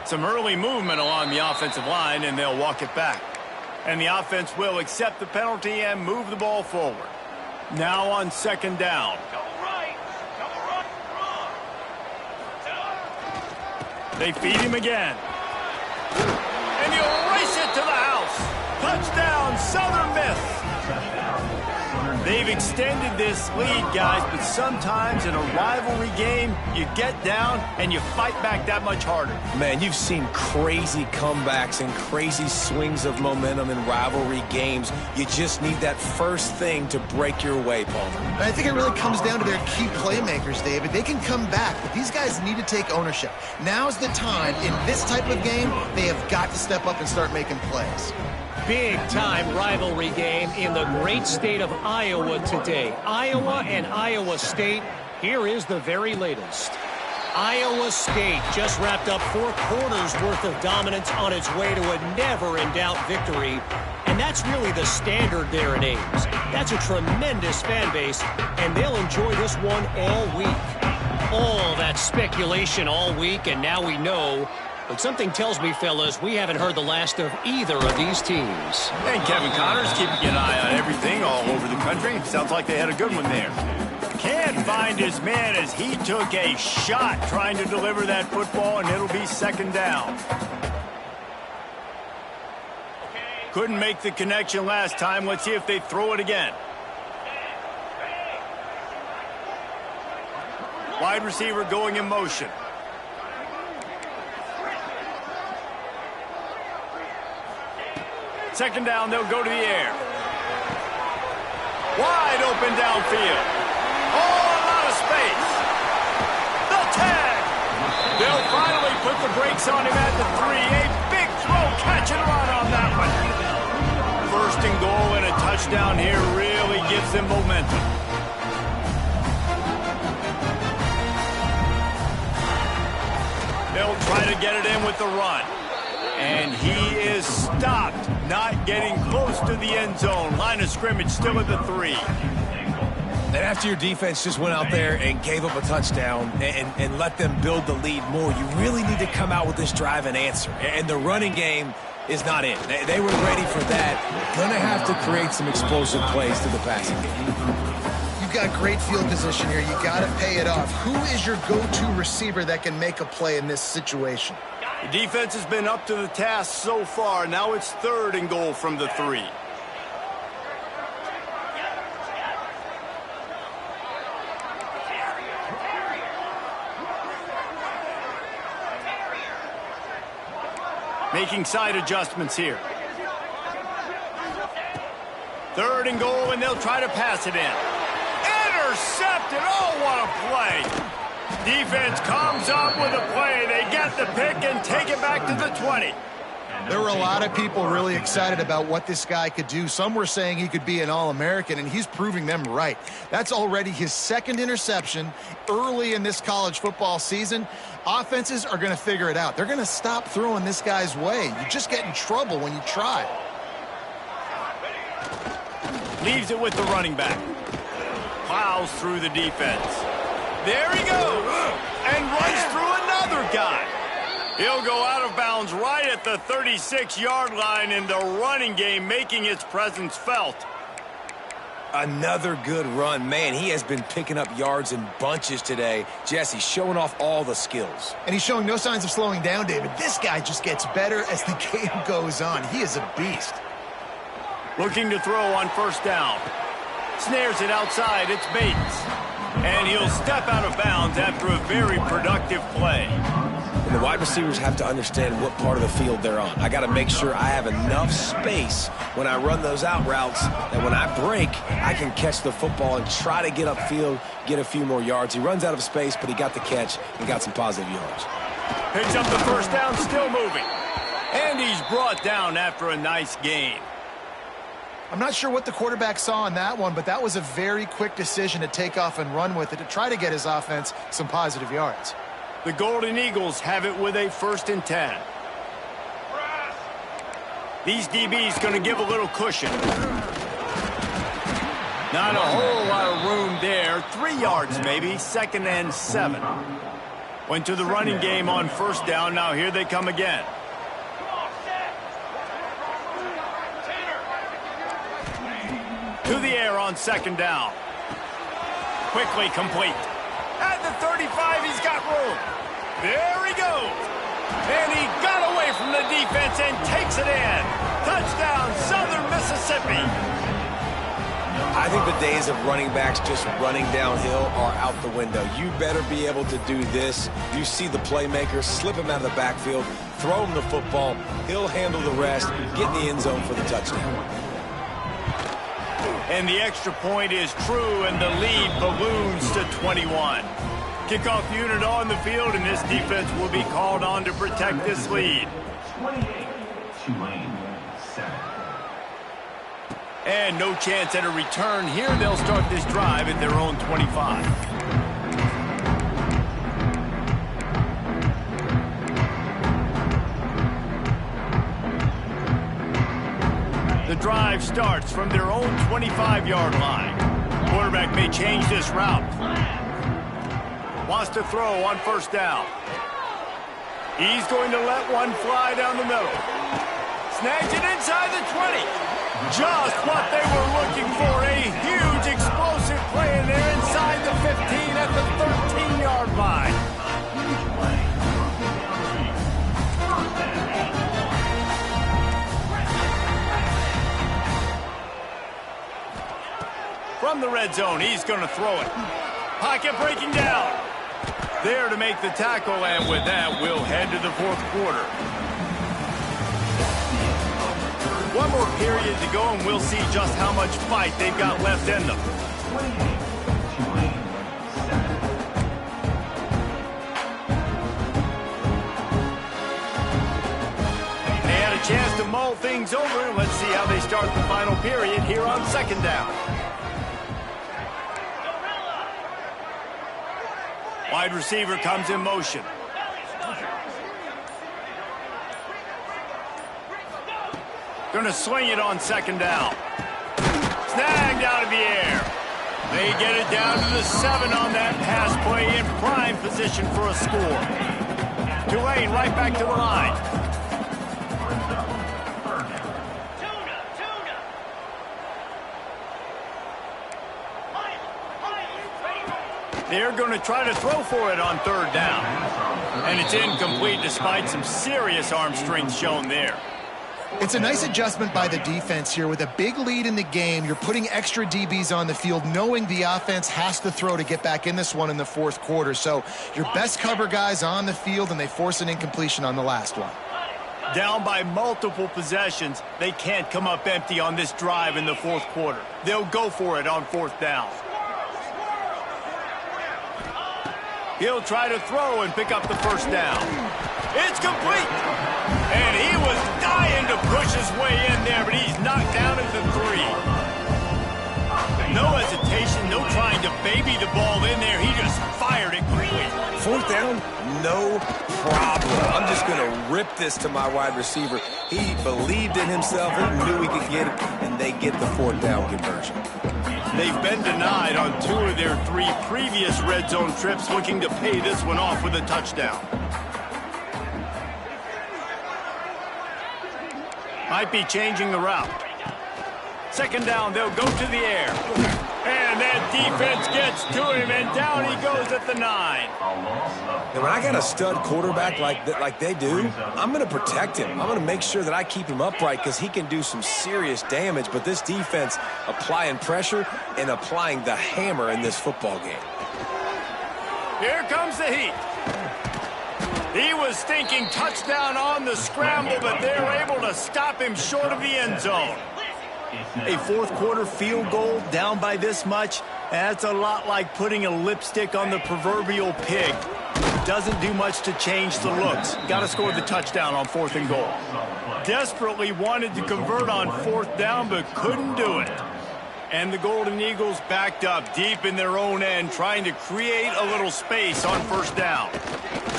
Some early movement along the offensive line, and they'll walk it back. And the offense will accept the penalty and move the ball forward. Now on 2nd down. They feed him again. And he'll race it to the house. Touchdown, Southern Miss. They've extended this lead, guys, but sometimes in a rivalry game, you get down and you fight back that much harder. Man, you've seen crazy comebacks and crazy swings of momentum in rivalry games. You just need that first thing to break your way, Palmer. I think it really comes down to their key playmakers, David. They can come back, but these guys need to take ownership. Now's the time. In this type of game, they have got to step up and start making plays. Big-time rivalry game in the great state of Iowa today. Iowa and Iowa State. Here is the very latest. Iowa State just wrapped up 4 quarters worth of dominance on its way to a never-in-doubt victory. And that's really the standard there in Ames. That's a tremendous fan base, and they'll enjoy this one all week. All that speculation all week, and now we know. But something tells me, fellas, we haven't heard the last of either of these teams. And Kevin Connors keeping an eye on everything all over the country. Sounds like they had a good one there. Can't find his man as he took a shot trying to deliver that football, and it'll be 2nd down. Couldn't make the connection last time. Let's see if they throw it again. Wide receiver going in motion. Second down, they'll go to the air. Wide open downfield. Oh, a lot of space. The tag. They'll finally put the brakes on him at the 3. A big throw, catch and run on that one. 1st and goal, and a touchdown here really gives them momentum. They'll try to get it in with the run. And he is stopped, not getting close to the end zone. Line of scrimmage still at the 3. And after your defense just went out there and gave up a touchdown and let them build the lead more, you really need to come out with this drive and answer. And the running game is not in. They were ready for that. Going to have to create some explosive plays to the passing game. You've got great field position here. You got to pay it off. Who is your go-to receiver that can make a play in this situation? The defense has been up to the task so far. Now it's 3rd and goal from the 3. Making side adjustments here. 3rd and goal, and they'll try to pass it in. Intercepted. Oh, what a play. Defense comes up with a play. They get the pick and take it back to the 20. There were a lot of people really excited about what this guy could do. Some were saying he could be an All-American, and he's proving them right. That's already his 2nd interception early in this college football season. Offenses are going to figure it out. They're going to stop throwing this guy's way. You just get in trouble when you try. Leaves it with the running back. Plows through the defense. There he goes, and runs through another guy. He'll go out of bounds right at the 36-yard line, in the running game making its presence felt. Another good run. Man, he has been picking up yards in bunches today. Jesse, showing off all the skills. And he's showing no signs of slowing down, David. This guy just gets better as the game goes on. He is a beast. Looking to throw on 1st down. Snares it outside. It's Bates. And he'll step out of bounds after a very productive play. the wide receivers have to understand what part of the field they're on. I got to make sure I have enough space when I run those out routes that when I break, I can catch the football and try to get upfield, get a few more yards. He runs out of space, but he got the catch and got some positive yards. Picks up the first down, still moving. And he's brought down after a nice gain. I'm not sure what the quarterback saw on that one, but that was a very quick decision to take off and run with it to try to get his offense some positive yards. The Golden Eagles have it with a 1st and 10. These DBs going to give a little cushion. Not a whole lot of room there. 3 yards maybe, 2nd and 7. Went to the running game on 1st down. Now here they come again. To the air on 2nd down. Quickly complete. At the 35, he's got room. There he goes. And he got away from the defense and takes it in. Touchdown, Southern Mississippi. I think the days of running backs just running downhill are out the window. You better be able to do this. You see the playmaker, slip him out of the backfield, throw him the football. He'll handle the rest, get in the end zone for the touchdown. And the extra point is true, and the lead balloons to 21. Kickoff unit on the field, and this defense will be called on to protect this lead. 28, Tulane, 7. And no chance at a return here. They'll start this drive at their own 25. The drive starts from their own 25-yard line. Quarterback may change this route. Wants to throw on 1st down. He's going to let one fly down the middle. Snags it inside the 20. Just what they were looking for. A huge explosive play in there inside the 15 at the 13-yard line. From the red zone, he's going to throw it. Pocket breaking down. There to make the tackle, and with that, we'll head to the 4th quarter. One more period to go, and we'll see just how much fight they've got left in them. They had a chance to mull things over. Let's see how they start the final period here on 2nd down. Wide receiver comes in motion. Going to swing it on 2nd down. Snagged out of the air. They get it down to the 7 on that pass play, in prime position for a score. Tulane right back to the line. They're going to try to throw for it on 3rd down. And it's incomplete despite some serious arm strength shown there. It's a nice adjustment by the defense here. With a big lead in the game, you're putting extra DBs on the field, knowing the offense has to throw to get back in this one in the 4th quarter. So your best cover guys on the field, and they force an incompletion on the last one. Down by multiple possessions, they can't come up empty on this drive in the 4th quarter. They'll go for it on 4th down. He'll try to throw and pick up the 1st down. It's complete. And he was dying to push his way in there, but he's knocked down at the 3. No hesitation, no trying to baby the ball in there. He just fired it complete. 4th down, no problem. I'm just going to rip this to my wide receiver. He believed in himself. He knew he could get it, and they get the 4th down conversion. They've been denied on 2 of their 3 previous red zone trips, looking to pay this one off with a touchdown. Might be changing the route. 2nd down, they'll go to the air. And that defense gets to him, and down he goes at the 9. And when I got a stud quarterback like they do, I'm going to protect him. I'm going to make sure that I keep him upright because he can do some serious damage. But this defense applying pressure and applying the hammer in this football game. Here comes the heat. He was thinking touchdown on the scramble, but they're able to stop him short of the end zone. A fourth quarter field goal down by this much, that's a lot like putting a lipstick on the proverbial pig. Doesn't do much to change the looks. Got to score the touchdown on 4th and goal. Desperately wanted to convert on 4th down, but couldn't do it. And the Golden Eagles backed up deep in their own end, trying to create a little space on 1st down.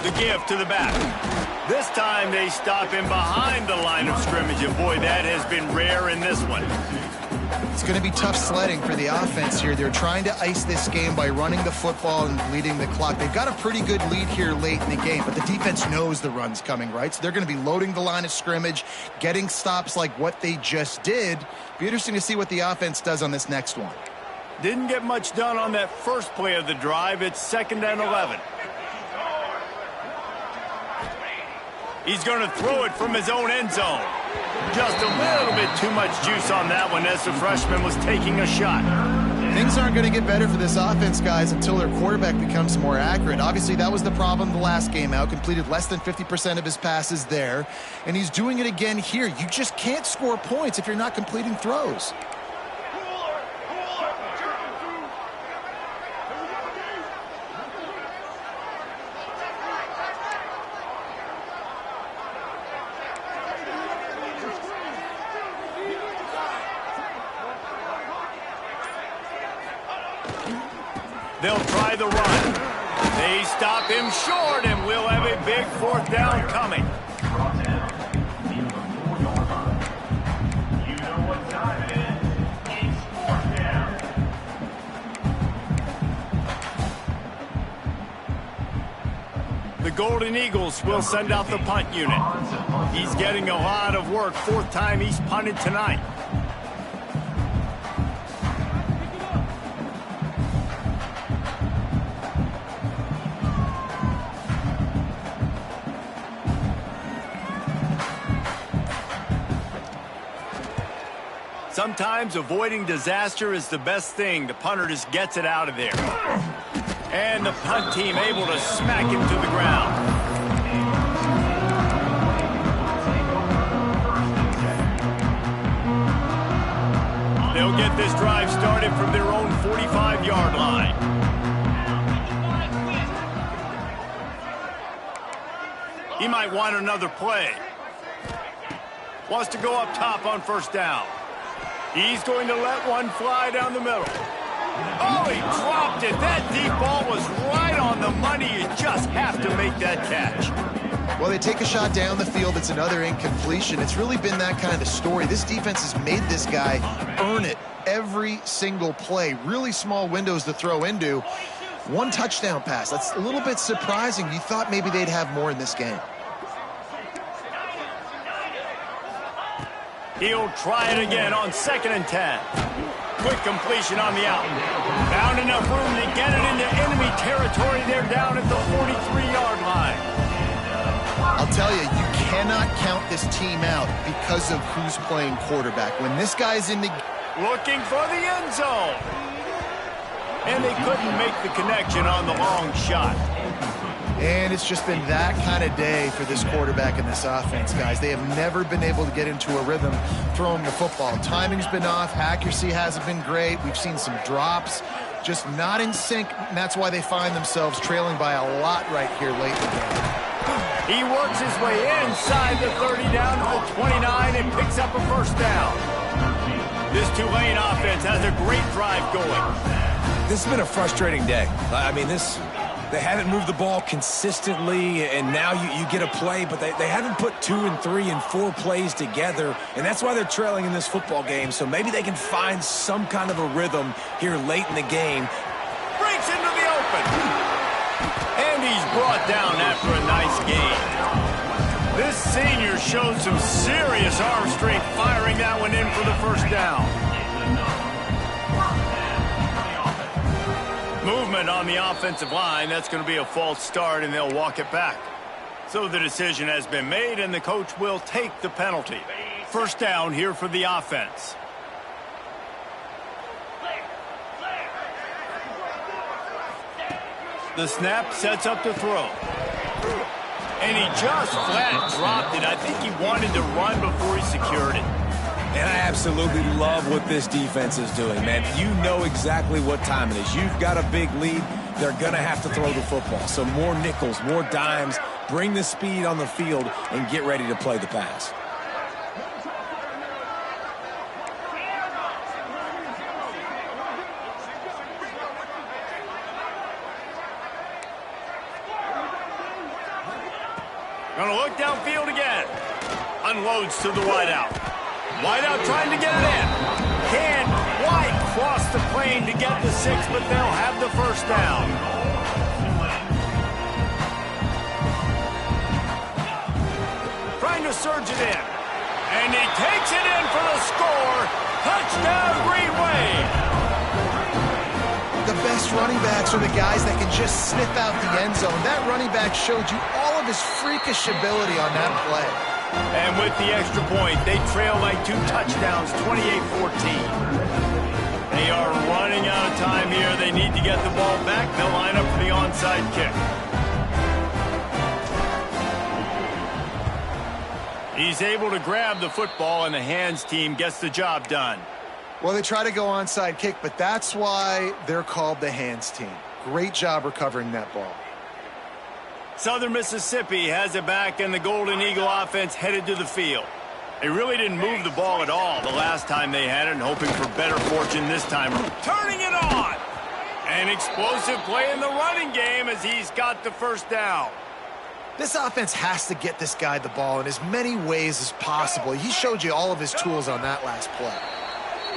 The give to the back. This time they stop him behind the line of scrimmage, and boy, that has been rare in this one. It's going to be tough sledding for the offense here. They're trying to ice this game by running the football and leading the clock. They've got a pretty good lead here late in the game, but the defense knows the run's coming, right? So they're going to be loading the line of scrimmage, getting stops like what they just did. Be interesting to see what the offense does on this next one. Didn't get much done on that first play of the drive. It's 2nd and 11. He's going to throw it from his own end zone. Just a little bit too much juice on that one as the freshman was taking a shot. Things aren't going to get better for this offense, guys, until their quarterback becomes more accurate. Obviously, that was the problem the last game out. Completed less than 50% of his passes there. And he's doing it again here. You just can't score points if you're not completing throws. They'll try the run. They stop him short, and we'll have a big 4th down coming. You know what time it is. It's 4th down. The Golden Eagles will send out the punt unit. He's getting a lot of work. 4th time he's punted tonight. Sometimes avoiding disaster is the best thing. The punter just gets it out of there. And the punt team able to smack him to the ground. They'll get this drive started from their own 45-yard line. He might want another play. Wants to go up top on 1st down. He's going to let one fly down the middle. Oh, he dropped it. That deep ball was right on the money. You just have to make that catch. Well, they take a shot down the field. It's another incompletion. It's really been that kind of story. This defense has made this guy earn it every single play. Really small windows to throw into. 1 touchdown pass. That's a little bit surprising. You thought maybe they'd have more in this game. He'll try it again on 2nd and 10. Quick completion on the out. Found enough room to get it into enemy territory. They're down at the 43-yard line. I'll tell you, you cannot count this team out because of who's playing quarterback. When this guy's in the... Looking for the end zone. And they couldn't make the connection on the long shot. And it's just been that kind of day for this quarterback and this offense, guys. They have never been able to get into a rhythm throwing the football. Timing's been off. Accuracy hasn't been great. We've seen some drops. Just not in sync, and that's why they find themselves trailing by a lot right here late in the game. He works his way inside the 30 down to the 29 and picks up a 1st down. This Tulane offense has a great drive going. This has been a frustrating day. I mean, they haven't moved the ball consistently, and now you get a play, but they haven't put 2 and 3 and 4 plays together, and that's why they're trailing in this football game. So maybe they can find some kind of a rhythm here late in the game. Breaks into the open. And he's brought down after a nice gain. This senior showed some serious arm strength firing that one in for the 1st down. Movement on the offensive line. That's going to be a false start, and they'll walk it back. So the decision has been made, and the coach will take the penalty. 1st down here for the offense. The snap sets up the throw. And he just flat dropped it. I think he wanted to run before he secured it. And I absolutely love what this defense is doing, man. You know exactly what time it is. You've got a big lead. They're going to have to throw the football. So more nickels, more dimes, bring the speed on the field, and get ready to play the pass. Gonna look downfield again. Unloads to the wideout. Wideout trying to get it in. Can't quite cross the plane to get the 6, but they'll have the first down. Trying to surge it in. And he takes it in for the score. Touchdown, Green Wave. The best running backs are the guys that can just sniff out the end zone. That running back showed you all of his freakish ability on that play. And with the extra point, they trail like 2 touchdowns, 28-14. They are running out of time here. They need to get the ball back. They'll line up for the onside kick. He's able to grab the football, and the hands team gets the job done. Well, they try to go onside kick, but that's why they're called the hands team. Great job recovering that ball. Southern Mississippi has it back, and the Golden Eagle offense headed to the field. They really didn't move the ball at all the last time they had it, and hoping for better fortune this time. Turning it on! An explosive play in the running game as he's got the first down. This offense has to get this guy the ball in as many ways as possible. He showed you all of his tools on that last play.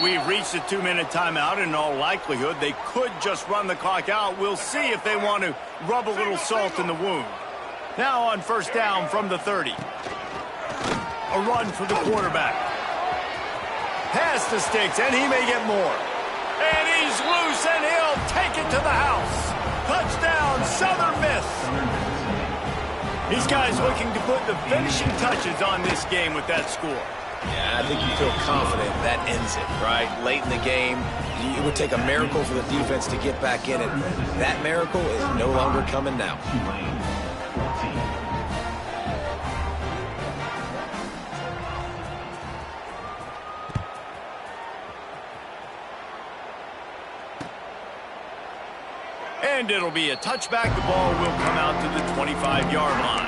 We've reached a 2-minute timeout, and in all likelihood, they could just run the clock out. We'll see if they want to rub a little salt in the wound. Now on first down from the 30. A run for the quarterback. Pass to Sticks, and he may get more. And he's loose, and he'll take it to the house. Touchdown, Southern Miss. These guys looking to put the finishing touches on this game with that score. Yeah, I think you feel confident that ends it, right? Late in the game, it would take a miracle for the defense to get back in it. That miracle is no longer coming now. And it'll be a touchback. The ball will come out to the 25-yard line.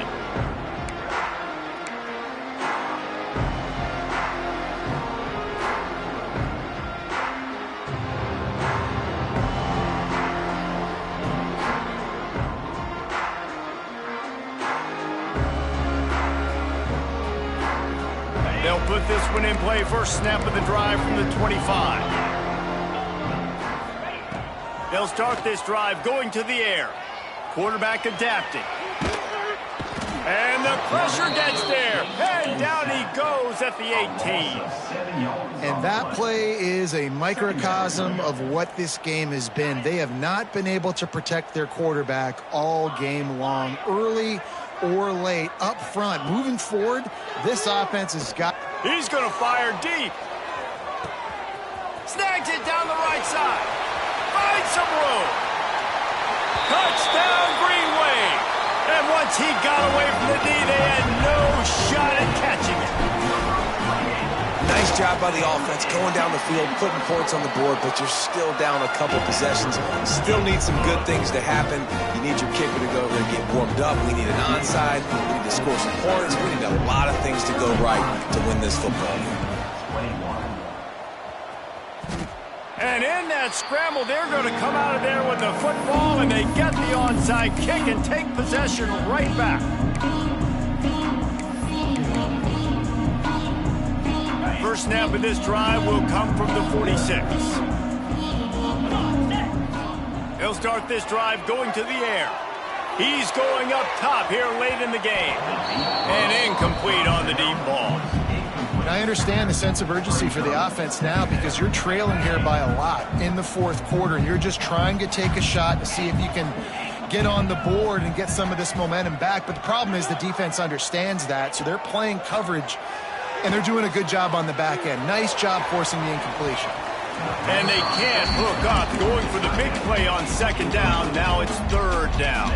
They'll put this one in play. First snap of the drive from the 25. They'll start this drive going to the air. Quarterback adapting. And the pressure gets there. And down he goes at the 18. And that play is a microcosm of what this game has been. They have not been able to protect their quarterback all game long, early or late, up front. Moving forward, this offense has got... He's going to fire deep. Snags it down the right side. Finds some room. Touchdown, Green Wave. And once he got away from the knee, they had no shot at catching it. Nice job by the offense going down the field, putting points on the board, but you're still down a couple possessions. Still need some good things to happen. You need your kicker to go over and get warmed up. We need an onside. We need to score some points. We need a lot of things to go right to win this football game. And in that scramble, they're going to come out of there with the football, and they get the onside kick and take possession right back. First snap of this drive will come from the 46. They'll start this drive going to the air. He's going up top here late in the game. And incomplete on the deep ball. And I understand the sense of urgency for the offense now because you're trailing here by a lot in the fourth quarter, and you're just trying to take a shot to see if you can get on the board and get some of this momentum back. But the problem is the defense understands that, so they're playing coverage, and they're doing a good job on the back end. Nice job forcing the incompletion. And they can't hook up going for the big play on second down. Now it's third down.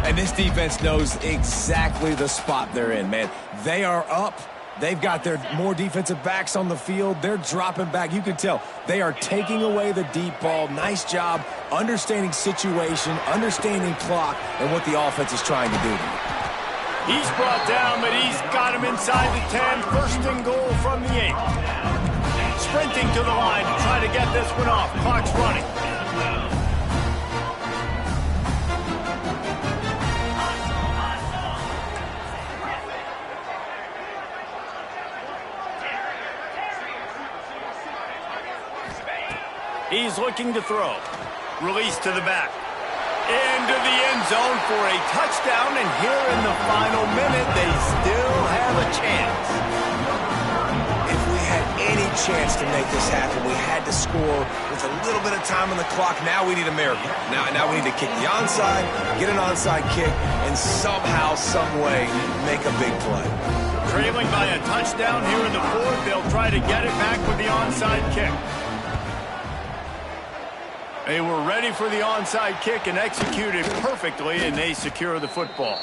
And this defense knows exactly the spot they're in, man. They are up. They've got their more defensive backs on the field. They're dropping back. You can tell they are taking away the deep ball. Nice job understanding situation, understanding clock, and what the offense is trying to do. He's brought down, but he's got him inside the 10. First and goal from the 8. Sprinting to the line to try to get this one off. Clock's running. He's looking to throw. Release to the back. Into the end zone for a touchdown, and here in the final minute, they still have a chance. If we had any chance to make this happen, we had to score with a little bit of time on the clock. Now we need a miracle. Now we need to kick the onside, get an onside kick, and somehow, some way, make a big play. Trailing by a touchdown here in the fourth, they'll try to get it back with the onside kick. They were ready for the onside kick and executed perfectly, and they secure the football.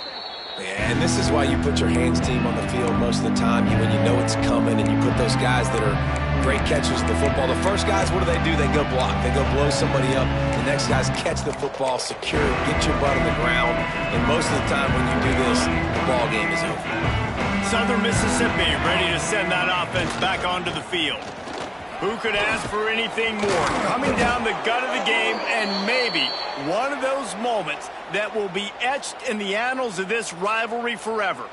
Yeah, and this is why you put your hands team on the field most of the time when you know it's coming, and you put those guys that are great catchers of the football. The first guys, what do? They go block. They go blow somebody up. The next guys catch the football, secure, get your butt on the ground. And most of the time when you do this, the ball game is over. Southern Mississippi ready to send that offense back onto the field. Who could ask for anything more? Coming down the gut of the game, and maybe one of those moments that will be etched in the annals of this rivalry forever.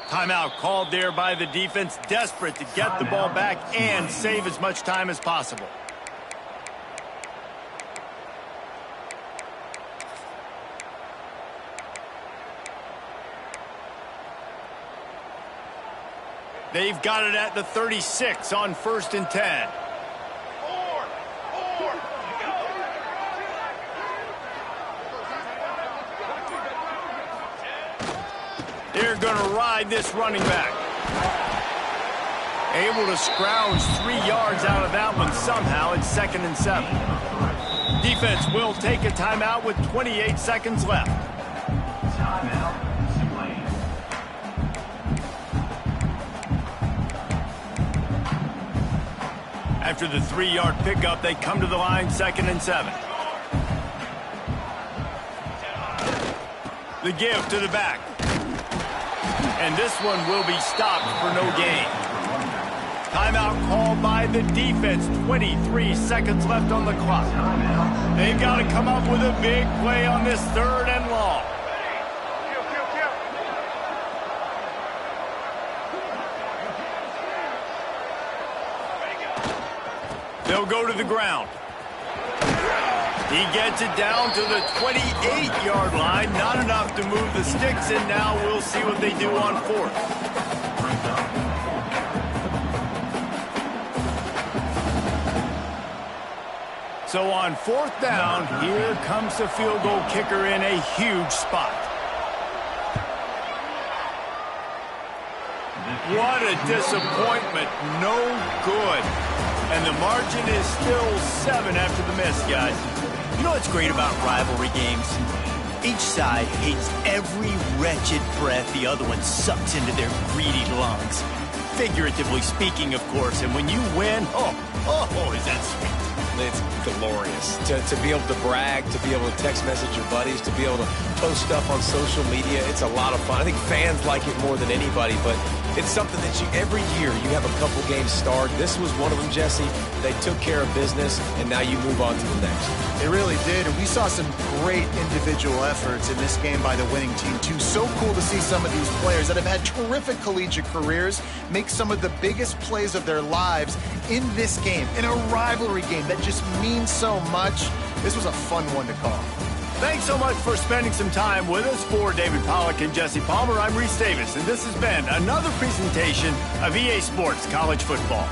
Timeout called there by the defense, desperate to get the ball back and save as much time as possible. They've got it at the 36 on 1st and 10. They're going to ride this running back. Able to scrounge 3 yards out of that one somehow. It's 2nd and 7. Defense will take a timeout with 28 seconds left. After the 3-yard pickup, they come to the line, 2nd and 7. The give to the back. And this one will be stopped for no gain. Timeout called by the defense. 23 seconds left on the clock. They've got to come up with a big play on this 3rd and long. They'll go to the ground. He gets it down to the 28-yard line. Not enough to move the sticks, and now we'll see what they do on 4th. So on 4th down, here comes the field goal kicker in a huge spot. What a disappointment. No good. And the margin is still 7 after the miss, guys. You know what's great about rivalry games? Each side hates every wretched breath the other one sucks into their greedy lungs. Figuratively speaking, of course. And when you win, oh, is that sweet. It's glorious. To be able to brag, to be able to text message your buddies, to be able to post stuff on social media, it's a lot of fun. I think fans like it more than anybody, but it's something that every year you have a couple games start. This was one of them, Jesse. They took care of business, and now you move on to the next. They really did, and we saw some great individual efforts in this game by the winning team, too. So cool to see some of these players that have had terrific collegiate careers make some of the biggest plays of their lives in this game, in a rivalry game that just means so much. This was a fun one to call. Thanks so much for spending some time with us. For David Pollack and Jesse Palmer, I'm Reese Davis, and this has been another presentation of EA Sports College Football.